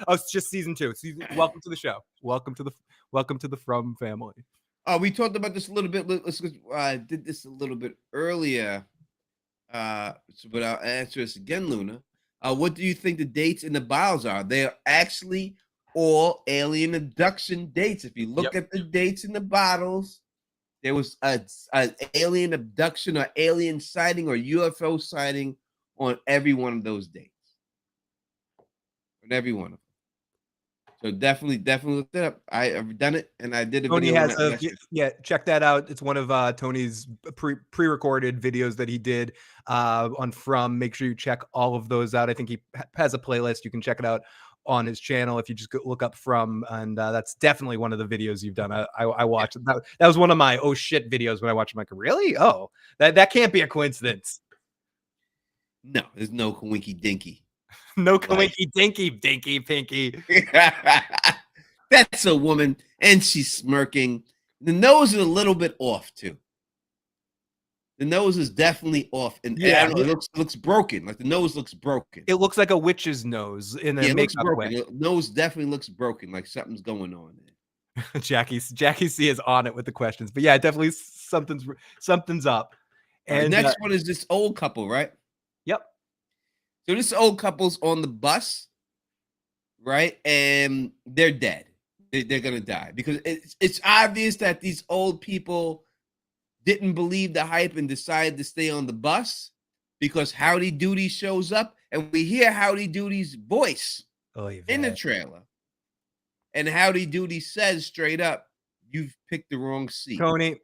Oh, it's just season 2. Welcome to the show. Welcome to the From family. We talked about this a little bit. I did this a little bit earlier. But I'll answer this again, Luna. What do you think the dates in the bios are? They are actually all alien abduction dates. If you look at the dates in the bottles, there was an alien abduction or alien sighting or UFO sighting on every one of those dates. On every one of them. So definitely look that up. I've done it, and I did a Tony video. Check that out. It's one of Tony's pre-recorded videos that he did on From. Make sure you check all of those out. I think he has a playlist. You can check it out on his channel if you just look up From, and that's definitely one of the videos you've done. I watched that. That was one of my oh shit videos when I watched him. Like, really? Oh, that can't be a coincidence. No, there's no coinky dinky. No coinky dinky pinky. That's a woman, and she's smirking. The nose is a little bit off too. The nose is definitely off, and I don't know, it looks broken. Like the nose looks broken. It looks like a witch's nose in a makeup way. The nose definitely looks broken, like something's going on there. Jackie C is on it with the questions, but yeah, definitely something's up. And the next one is this old couple, right? Yep. So this old couple's on the bus, right? And they're dead. They're gonna die because it's obvious that these old people didn't believe the hype and decided to stay on the bus because Howdy Doody shows up, and we hear Howdy Doody's voice in the trailer. And Howdy Doody says straight up, "You've picked the wrong seat." Tony,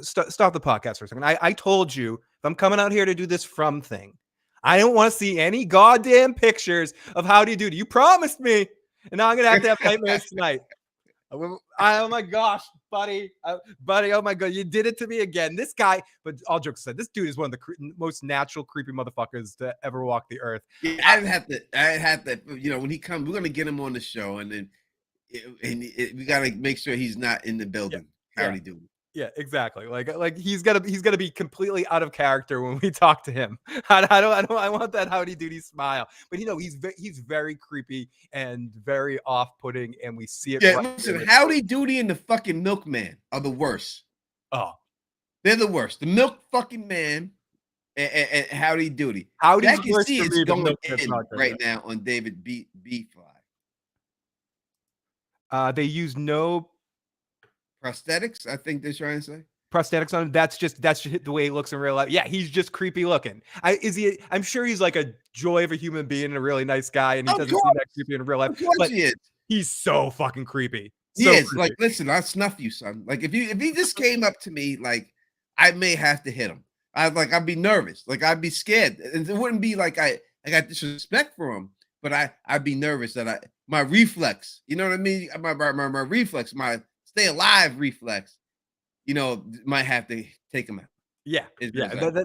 stop the podcast for a second. I told you if I'm coming out here to do this from thing, I don't want to see any goddamn pictures of Howdy Doody. You promised me, and now I'm gonna have to have nightmares tonight. Oh my gosh, buddy, buddy! Oh my god, you did it to me again. This guy, but all jokes aside, this dude is one of the most natural, creepy motherfuckers to ever walk the earth. Yeah, I had to, you know, when he comes, we're gonna get him on the show, and then we gotta make sure he's not in the building. Howdy Doody. Yeah, exactly. Like he's gonna be completely out of character when we talk to him. I want that Howdy Doody smile. But he's very creepy and very off-putting, and we see it. Yeah, listen, Howdy Doody and the fucking Milkman are the worst. Oh, they're the worst. The Milk fucking Man and Howdy Doody. Howdy's I can worse see to it's me than going Milkman's in not good, right now on David B. Fly. They use no Prosthetics, I think they're trying to say. Prosthetics on him. That's just the way he looks in real life. Yeah, he's just creepy looking. I'm sure he's like a joy of a human being and a really nice guy, and he doesn't seem that creepy in real life. But he is. He's so fucking creepy. He is. Like, listen, I'll snuff you, son. Like, if he just came up to me, like, I may have to hit him. I'd be nervous. Like, I'd be scared. And it wouldn't be like I got disrespect for him, but I'd be nervous that my reflex, you know what I mean? My reflex, my stay alive reflex, you know, might have to take him out. Yeah.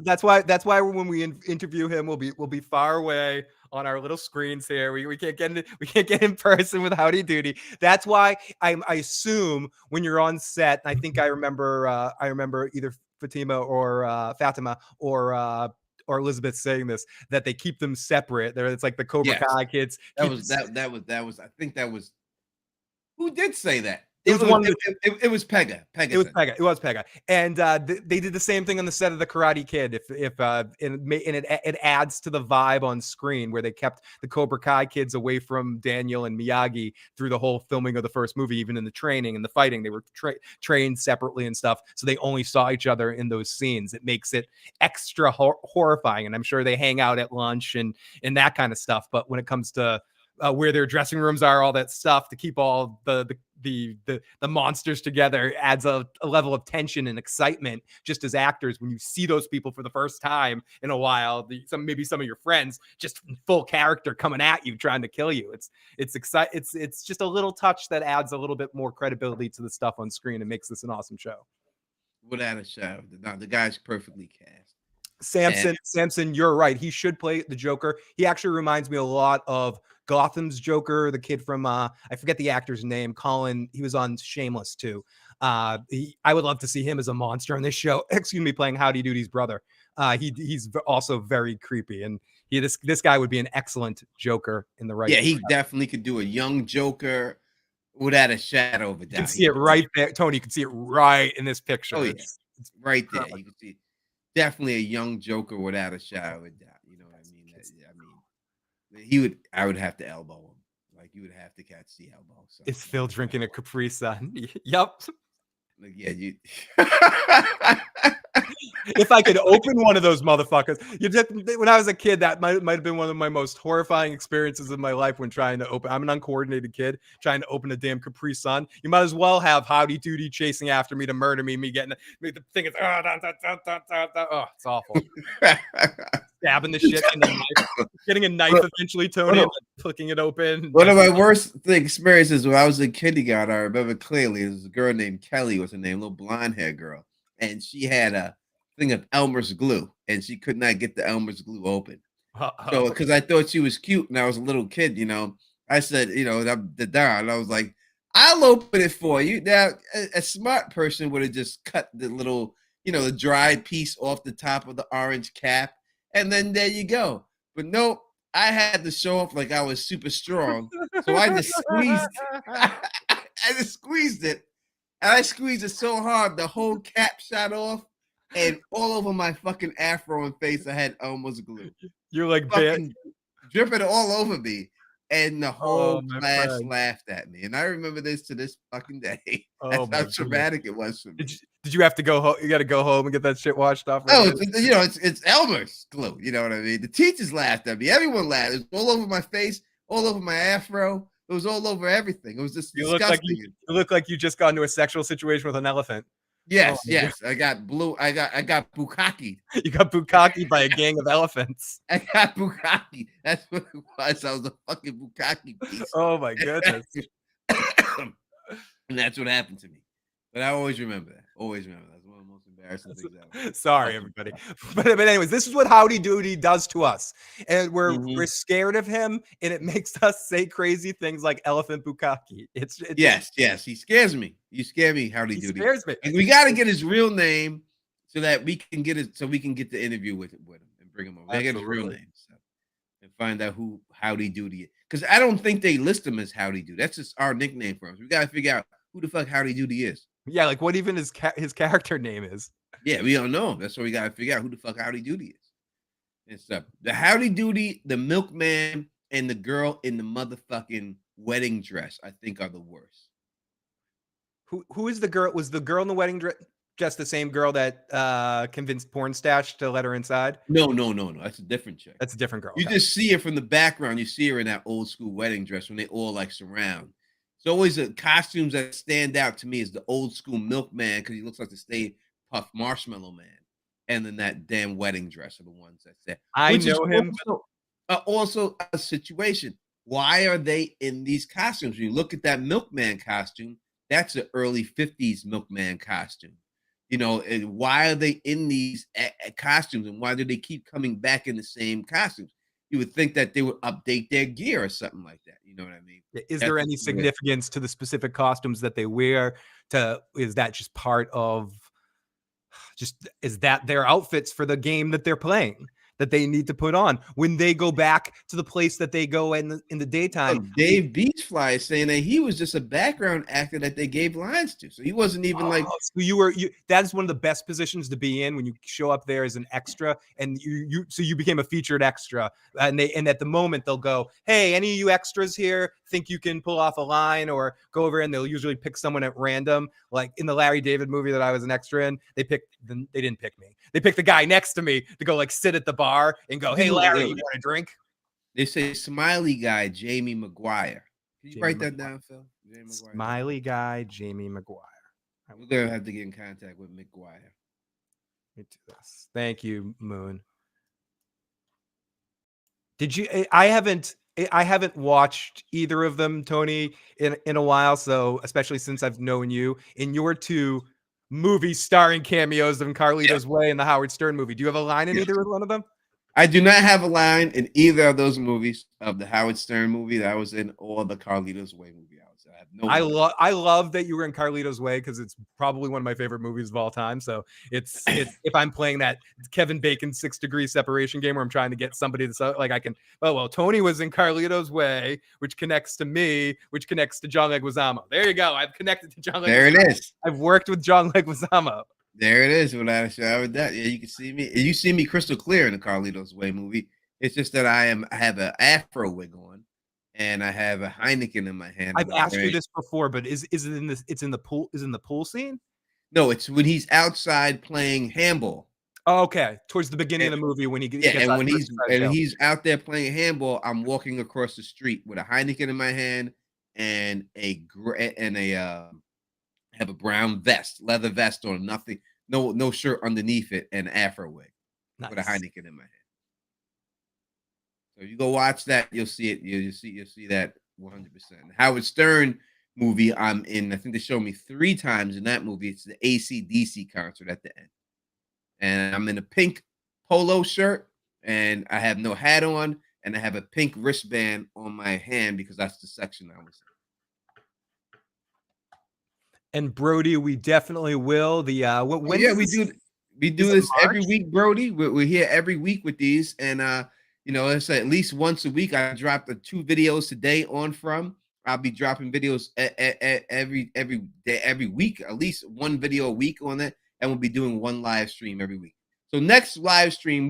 That's why when we interview him, we'll be far away on our little screens here. We can't get in person with Howdy Doody. That's why I assume when you're on set, I think I remember either Fatima or Elizabeth saying this, that they keep them separate. It's like the Cobra Kai kids. That was I think that was who did say that? It was Pega. It was Pega. And they did the same thing on the set of the Karate Kid. It adds to the vibe on screen where they kept the Cobra Kai kids away from Daniel and Miyagi through the whole filming of the first movie, even in the training and the fighting. They were trained separately and stuff, so they only saw each other in those scenes. It makes it extra horrifying, and I'm sure they hang out at lunch and that kind of stuff. But when it comes to where their dressing rooms are, all that stuff, to keep all the monsters together adds a level of tension and excitement just as actors when you see those people for the first time in a while. Maybe some of your friends just in full character coming at you trying to kill you. It's just a little touch that adds a little bit more credibility to the stuff on screen and makes this an awesome show. Without a shadow, the guy's perfectly cast. Samson, you're right. He should play the Joker. He actually reminds me a lot of Gotham's Joker, the kid from I forget the actor's name. Colin, he was on Shameless too. I would love to see him as a monster on this show. Excuse me, playing Howdy Doody's brother. He's also very creepy, and this guy would be an excellent Joker in the right. Yeah, he definitely could do a young Joker without a shadow of a doubt. You can see it right there, Tony. You can see it right in this picture. Oh yeah, it's right there. You can see definitely a young Joker without a shadow of a doubt. You know what I mean? I would have to elbow him. Like, you would have to catch the elbow. So. Is Phil drinking a Capri Sun? Yep. Like, yeah, you. If I could open one of those motherfuckers, when I was a kid, that might have been one of my most horrifying experiences of my life when trying to open. I'm an uncoordinated kid trying to open a damn Capri Sun. You might as well have Howdy Doody chasing after me to murder me. Me getting the thing is, oh, it's awful. Stabbing the shit in the knife, getting a knife eventually, Tony, and flicking it open. One of my worst experiences when I was in kindergarten, I remember clearly, there was a girl named Kelly, was her name, little blonde hair girl, and she had a thing of Elmer's glue, and she could not get the Elmer's glue open. So, because I thought she was cute, and I was a little kid, you know, I said, you know, I was like, I'll open it for you. Now, a smart person would have just cut the little, you know, the dried piece off the top of the orange cap, and then there you go. But nope, I had to show off like I was super strong, so I just squeezed it, and I squeezed it so hard the whole cap shot off, and all over my fucking afro and face I had Elmer's glue. You're like dripping all over me, and the whole class laughed at me. And I remember this to this fucking day. That's how traumatic it was for me. Did you have to go home? You got to go home and get that shit washed off? Oh, you know, it's Elmer's glue. You know what I mean? The teachers laughed at me. Everyone laughed. It was all over my face, all over my afro. It was all over everything. It was just disgusting. You look like you just got into a sexual situation with an elephant. Yes, my God. yes. I got bukkake. You got bukkake by a gang of elephants. I got bukkake. That's what it was. I was a fucking bukkake piece. Oh my goodness. And that's what happened to me. But I always remember that. Always remember that. That's one of the most embarrassing things ever. Sorry, everybody. But anyways, this is what Howdy Doody does to us. And we're Mhm. scared of him, and it makes us say crazy things like elephant bukkake. It's Yes, yes. He scares me. You scare me, Howdy he Doody. scares me. And we got to get his real name so that we can get it. So we can get the interview with him and bring him over. They get his real Absolutely. name and find out who Howdy Doody is. Because I don't think they list him as Howdy Doody. That's just our nickname for him. So we got to figure out who the fuck Howdy Doody is. Yeah, like what even his character name is. Yeah, we don't know. That's what we got to figure out who the fuck Howdy Doody is and stuff. The Howdy Doody, the milkman, and the girl in the motherfucking wedding dress, I think, are the worst. Who is the girl? Was the girl in the wedding dress just the same girl that convinced Pornstash to let her inside? No. That's a different chick. That's a different girl. You Okay. just see her from the background. You see her in that old school wedding dress when they all like surround. It's always the costumes that stand out to me is the old school milkman because he looks like the Stay Puft Marshmallow Man, and then that damn wedding dress are the ones that say. I Which is know him. also a situation. Why are they in these costumes? When you look at that milkman costume, that's an early 50s milkman costume. You know, and why are they in these costumes and why do they keep coming back in the same costumes? You would think that they would update their gear or something like that. You know what I mean? Is That's there just any weird. significance to the specific costumes that they wear? Is that just part of is that their outfits for the game that they're playing that they need to put on when they go back to the place that they go in the daytime? Oh, Dave Beachfly is saying that he was just a background actor that they gave lines to. So he wasn't even like So that's one of the best positions to be in when you show up there as an extra and you became a featured extra and at the moment they'll go, hey, any of you extras here think you can pull off a line or go over and they'll usually pick someone at random. Like in the Larry David movie that I was an extra in, they didn't pick me. They picked the guy next to me to go like sit at the bar and go, hey Larry, you want a drink? they say smiley guy Jamie Maguire. Can you write that down, Phil? Jamie Maguire. Smiley guy, Jamie Maguire. We're gonna have to get in contact with McGuire. Let me do this. Thank you, Moon. Did you? I haven't watched either of them, Tony, in a while. So especially since I've known you in your two movies starring cameos of Carlito's Way and the Howard Stern movie. Do you have a line in either one of them? I do not have a line in either of those movies of the Howard Stern movie that I was in or the Carlito's Way movie. I have no. I love that you were in Carlito's Way because it's probably one of my favorite movies of all time. So it's if I'm playing that Kevin Bacon 6 Degree Separation game where I'm trying to get somebody to like I can. Well, Tony was in Carlito's Way, which connects to me, which connects to John Leguizamo. There you go. I've connected to John Leguizamo. There it is. I've worked with John Leguizamo. There it is. When I showed that, yeah, you can see me. You see me crystal clear in the Carlito's Way movie. It's just that I have an afro wig on, and I have a Heineken in my hand. I've asked you this before, but is it in this? It's in the pool. Is in the pool scene? No, it's when he's outside playing handball. Oh, okay, towards the beginning of the movie when he gets and when he's out there playing handball, I'm walking across the street with a Heineken in my hand and have a brown vest, leather vest on, nothing, no shirt underneath it, and afro wig with a Heineken in my hand. So you go watch that, you'll see it. You'll see that 100%. Howard Stern movie I'm in. I think they showed me 3 times in that movie. It's the AC/DC concert at the end, and I'm in a pink polo shirt, and I have no hat on, and I have a pink wristband on my hand because that's the section I was in. And Brody, we definitely will. The we do this every week, Brody. We're here every week with these, and it's at least once a week. I dropped 2 videos today on From. I'll be dropping videos every day, every week, at least 1 video a week on that, and we'll be doing 1 live stream every week. So next live stream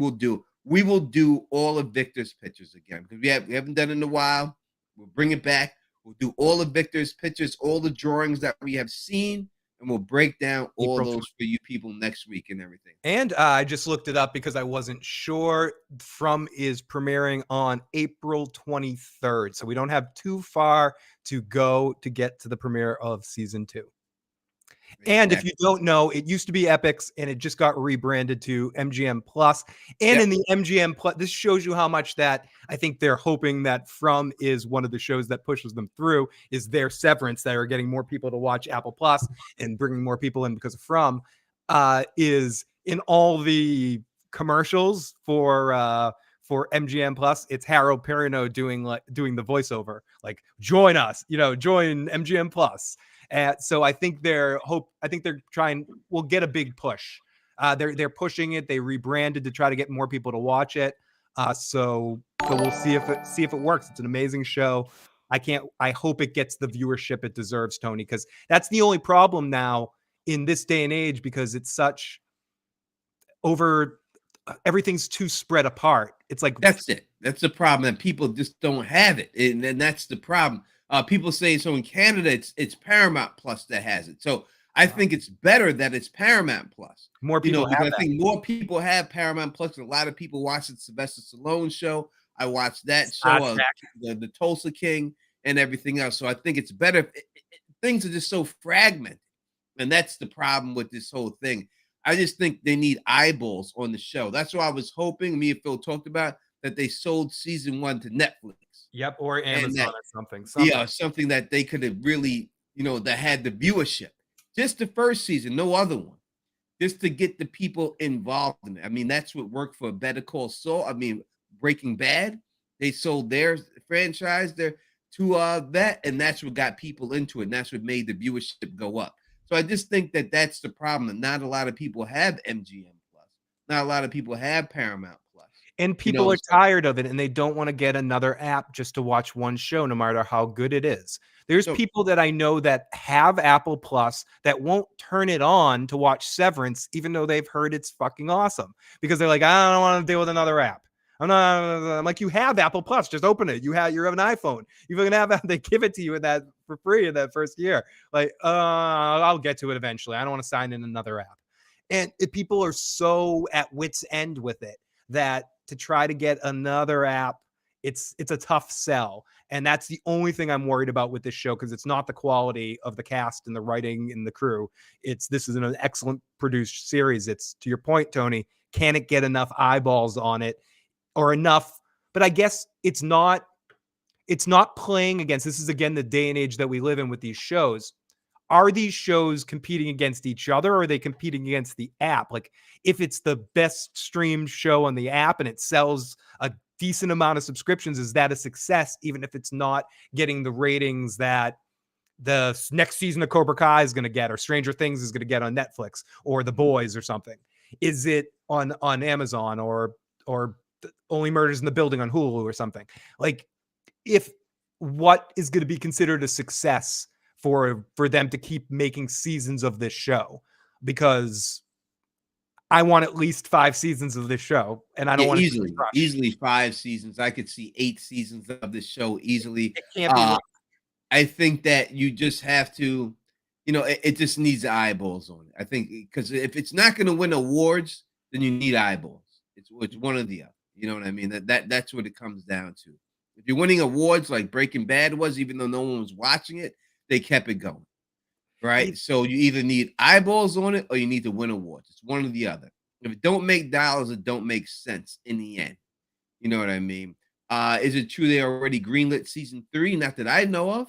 we will do all of Victor's pictures again because we haven't done it in a while. We'll bring it back. We'll do all of Victor's pictures, all the drawings that we have seen, and we'll break down all those for you people next week and everything. And I just looked it up because I wasn't sure. From is premiering on April 23rd. So we don't have too far to go to get to the premiere of season 2. And if you don't know, it used to be Epix and it just got rebranded to MGM Plus. And in the MGM Plus, this shows you how much that I think they're hoping that From is one of the shows that pushes them through is their Severance that are getting more people to watch Apple Plus and bringing more people in because of From is in all the commercials for MGM Plus. It's Harold Perrineau doing the voiceover, like join us, join MGM Plus. So I think they're trying. We'll get a big push. They're pushing it. They rebranded to try to get more people to watch it. So we'll see if it works. It's an amazing show. I hope it gets the viewership it deserves, Tony, because that's the only problem now in this day and age, because it's such everything's too spread apart. It's like that's it. That's the problem, that people just don't have it, and that's the problem. People say so in Canada, it's Paramount Plus that has it. So I think it's better that it's Paramount Plus. More people have because I think more people have Paramount Plus. And a lot of people watch the Sylvester Stallone show. I watched that show, the Tulsa King, and everything else. So I think it's better. Things are just so fragmented, and that's the problem with this whole thing. I just think they need eyeballs on the show. That's why I was hoping. Me and Phil talked about that they sold season 1 to Netflix. Yep, or Amazon or something. Yeah, something that they could have really, that had the viewership. Just the first season, no other one. Just to get the people involved in it. I mean, that's what worked for Better Call Saul. I mean, Breaking Bad, they sold their franchise there to that, and that's what got people into it. And that's what made the viewership go up. So I just think that that's the problem. That not a lot of people have MGM Plus. Not a lot of people have Paramount Plus. And people are tired of it, and they don't want to get another app just to watch one show, no matter how good it is. There's people that I know that have Apple Plus that won't turn it on to watch Severance, even though they've heard it's fucking awesome, because they're like, I don't want to deal with another app. I'm like, you have Apple Plus, just open it. You have an iPhone. You can have they give it to you for free in that first year. Like, I'll get to it eventually. I don't want to sign in another app. And people are so at wit's end with it that to try to get another app, it's a tough sell. And that's the only thing I'm worried about with this show, because it's not the quality of the cast and the writing and the crew. This is an excellent produced series. It's, to your point, Tony, can it get enough eyeballs on it or enough? But I guess it's not playing against, this is again the day and age that we live in with these shows. Are these shows competing against each other, or are they competing against the app? Like, if it's the best streamed show on the app and it sells a decent amount of subscriptions, is that a success, even if it's not getting the ratings that the next season of Cobra Kai is going to get, or Stranger Things is going to get on Netflix, or The Boys or something? Is it on Amazon or Only Murders in the Building on Hulu or something? Like, if what is going to be considered a success for them to keep making seasons of this show? Because I want at least 5 seasons of this show, and I don't want to easily 5 seasons. I could see 8 seasons of this show easily. It can't be I think that you just have to, it just needs eyeballs on it. I think because if it's not going to win awards, then you need eyeballs. It's one or the other. You know what I mean? That's what it comes down to. If you're winning awards like Breaking Bad was, even though no one was watching it, they kept it going. Right? So you either need eyeballs on it or you need to win awards. It's one or the other. If it don't make dollars, it don't make sense in the end. You know what I mean? Is it true they already greenlit season 3? Not that I know of.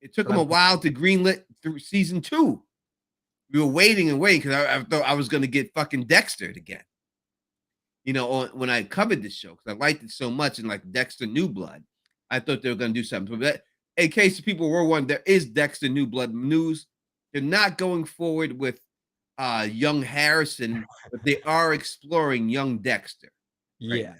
It took them a while to greenlit through season 2. We were waiting and waiting because I thought I was going to get fucking Dextered again. When I covered this show, because I liked it so much, and like Dexter New Blood, I thought they were going to do something. But in case people were wondering, there is Dexter New Blood news. They're not going forward with young Harrison, but they are exploring young Dexter. Right now.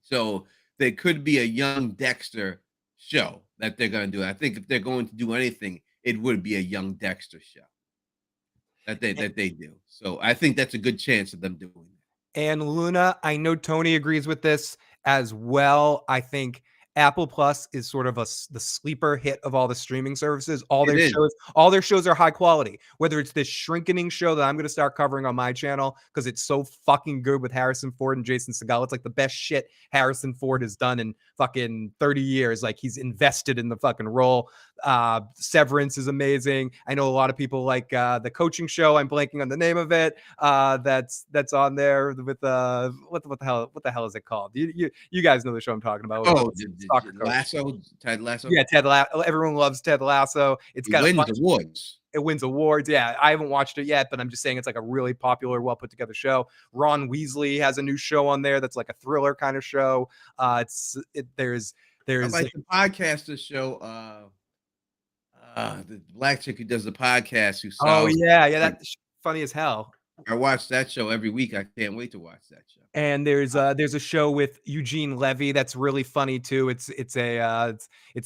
So there could be a young Dexter show that they're going to do. I think if they're going to do anything, it would be a young Dexter show that they do. So I think that's a good chance of them doing that. And Luna, I know Tony agrees with this as well. I think Apple Plus is sort of the sleeper hit of all the streaming services. All their shows are high quality. Whether it's this Shrinking show that I'm going to start covering on my channel because it's so fucking good with Harrison Ford and Jason Segel. It's like the best shit Harrison Ford has done in fucking 30 years. Like, he's invested in the fucking role. Severance is amazing. I know a lot of people like the coaching show. I'm blanking on the name of it. That's on there with what the hell is it called? You guys know the show I'm talking about. Oh, Soccer coach. Lasso, Ted Lasso. Yeah, Ted Lasso. Everyone loves Ted Lasso. It's He got wins awards. it wins awards. Yeah, I haven't watched it yet, but I'm just saying it's like a really popular, well put together show. Ron Weasley has a new show on there that's like a thriller kind of show. There's I like the podcaster show. The black chick who does the podcast who oh solves. yeah, that's funny as hell. I watch that show every week. I can't wait to watch that show. And there's a show with Eugene Levy that's really funny too. It's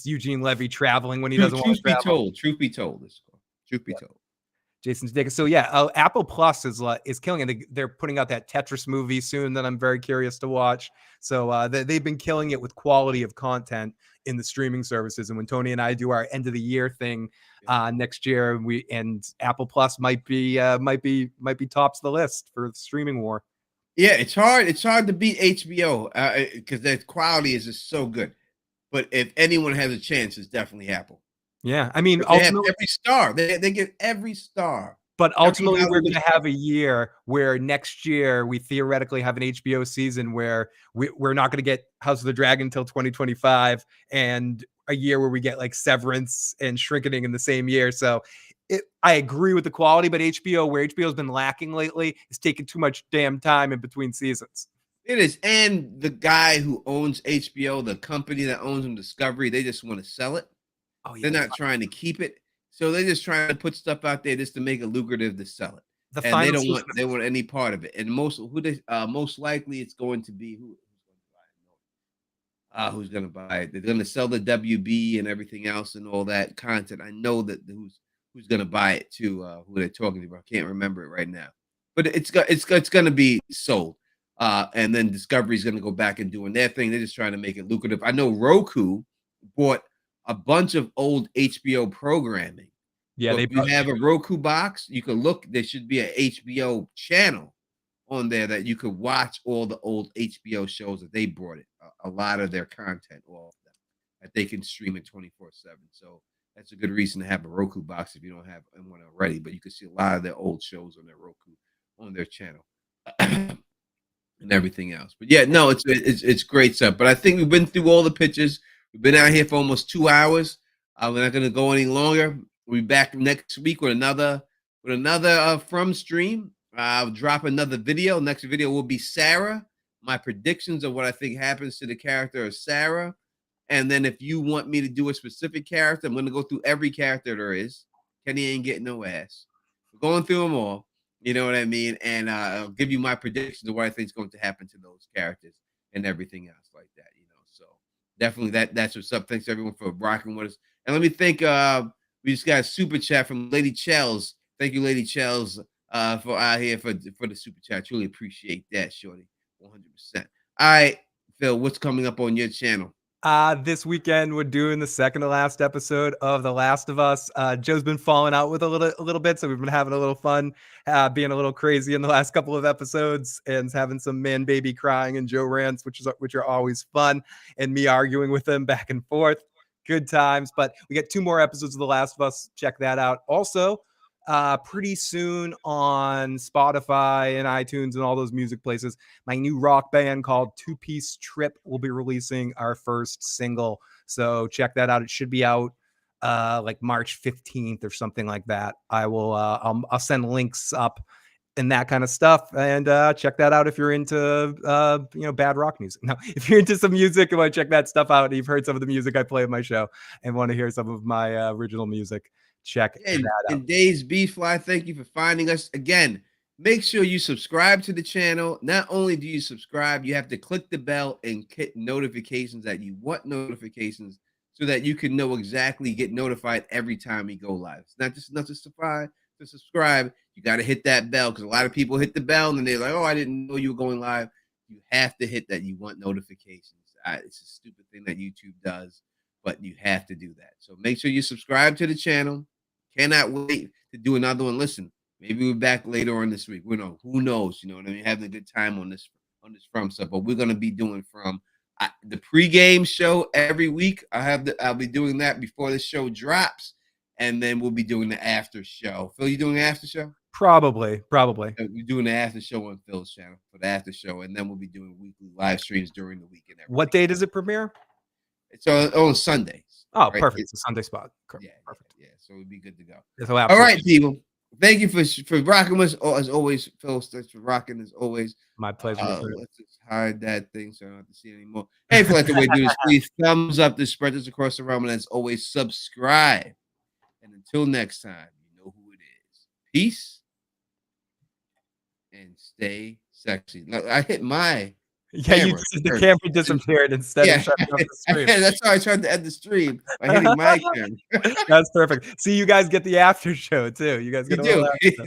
Eugene Levy traveling when he doesn't want to travel. Truth be told, it's called. Truth be told. Jason Sudeikis. So yeah, Apple Plus is killing it. They're putting out that Tetris movie soon that I'm very curious to watch. So they've been killing it with quality of content in the streaming services. And when Tony and I do our end of the year thing next year, Apple Plus might be tops the list for the streaming war. Yeah, it's hard. It's hard to beat HBO because their quality is just so good. But if anyone has a chance, it's definitely Apple. Yeah, I mean, they have every star. They get every star. But ultimately, we're going to have a year where next year we theoretically have an HBO season where we're not going to get House of the Dragon until 2025, and a year where we get like Severance and Shrinking in the same year. So I agree with the quality, but where HBO's been lacking lately, is taking too much damn time in between seasons. It is. And the guy who owns HBO, the company that owns them, Discovery, they just want to sell it. Oh, yeah, they're not trying to keep it. So they're just trying to put stuff out there just to make it lucrative to sell it. And they want any part of it. And most likely it's going to be who's going to buy it. They're going to sell the WB and everything else and all that content. I know that who's going to buy it too. Who they're talking about? I can't remember it right now. But it's going to be sold. And then Discovery's going to go back and doing their thing. They're just trying to make it lucrative. I know Roku bought a bunch of old HBO programming. Yeah, if you have a Roku box, you can look. There should be an HBO channel on there that you could watch all the old HBO shows that they brought it. A lot of their content, all of them, that they can stream it 24/7. So that's a good reason to have a Roku box if you don't have one already. But you can see a lot of their old shows on their Roku on their channel and everything else. But yeah, no, it's great stuff. But I think we've been through all the pitches. We've been out here for almost 2 hours. We're not going to go any longer. We'll be back next week with another from stream. I'll drop another video. Next video will be Sarah. My predictions of what I think happens to the character of Sarah. And then if you want me to do a specific character, I'm going to go through every character there is. Kenny ain't getting no ass. We're going through them all. You know what I mean? And I'll give you my predictions of what I think is going to happen to those characters and everything else like that. So definitely that's what's up. Thanks everyone for rocking with us. And let me thank we just got a super chat from Lady Chels. Thank you, Lady Chels, for out here for the super chat. Truly appreciate that, shorty. 100%. All right, Phil, what's coming up on your channel? This weekend we're doing the second to last episode of The Last of Us. Joe's been falling out with a little bit, so we've been having a little fun, being a little crazy in the last couple of episodes, and having some man baby crying and Joe rants, which are always fun, and me arguing with him back and forth. Good times. But we got 2 more episodes of The Last of Us. Check that out. Also, pretty soon on Spotify and iTunes and all those music places, my new rock band called Two Piece Trip will be releasing our first single. So check that out. It should be out like March 15th or something like that. I'll send links up and that kind of stuff, and check that out if you're into bad rock music. No, if you're into some music and want to check that stuff out, and you've heard some of the music I play on my show and want to hear some of my original music, check that out. And Dave's B-Fly, thank you for finding us. Again, make sure you subscribe to the channel. Not only do you subscribe, you have to click the bell and hit notifications that you want notifications so that you can know exactly, get notified every time we go live. It's not just enough to subscribe. You got to hit that bell, because a lot of people hit the bell and they're like, oh, I didn't know you were going live. You have to hit that. You want notifications. It's a stupid thing that YouTube does, but you have to do that. So make sure you subscribe to the channel. Cannot wait to do another one. Listen, maybe we're back later on this week. Who knows? You know what I mean? Having a good time on this from stuff, but we're going to be doing from. the pregame show every week. I'll be doing that before the show drops, and then we'll be doing the after show. Phil, you doing the after show? Probably. We're doing the after show on Phil's channel for the after show, and then we'll be doing weekly live streams during the week and everything. What day does it premiere? It's on Sundays. Oh, right? perfect. It's a Sunday spot. Yeah, Perfect. Yeah, so we'll be good to go. So All right, people. Thank you for rocking with us as always. Phil, thanks for rocking as always. My pleasure. Let's just hide that thing so I don't have to see it anymore. Hey, if you like the way to do this, please thumbs up this, spread this across the realm, and as always, subscribe. And until next time, you know who it is. Peace and stay sexy. Look, I hit my camera. The camera disappeared instead of shutting off the stream. That's how I tried to end the stream by hitting my camera. That's perfect. See, you guys get the after show too. You guys get You a little do. after.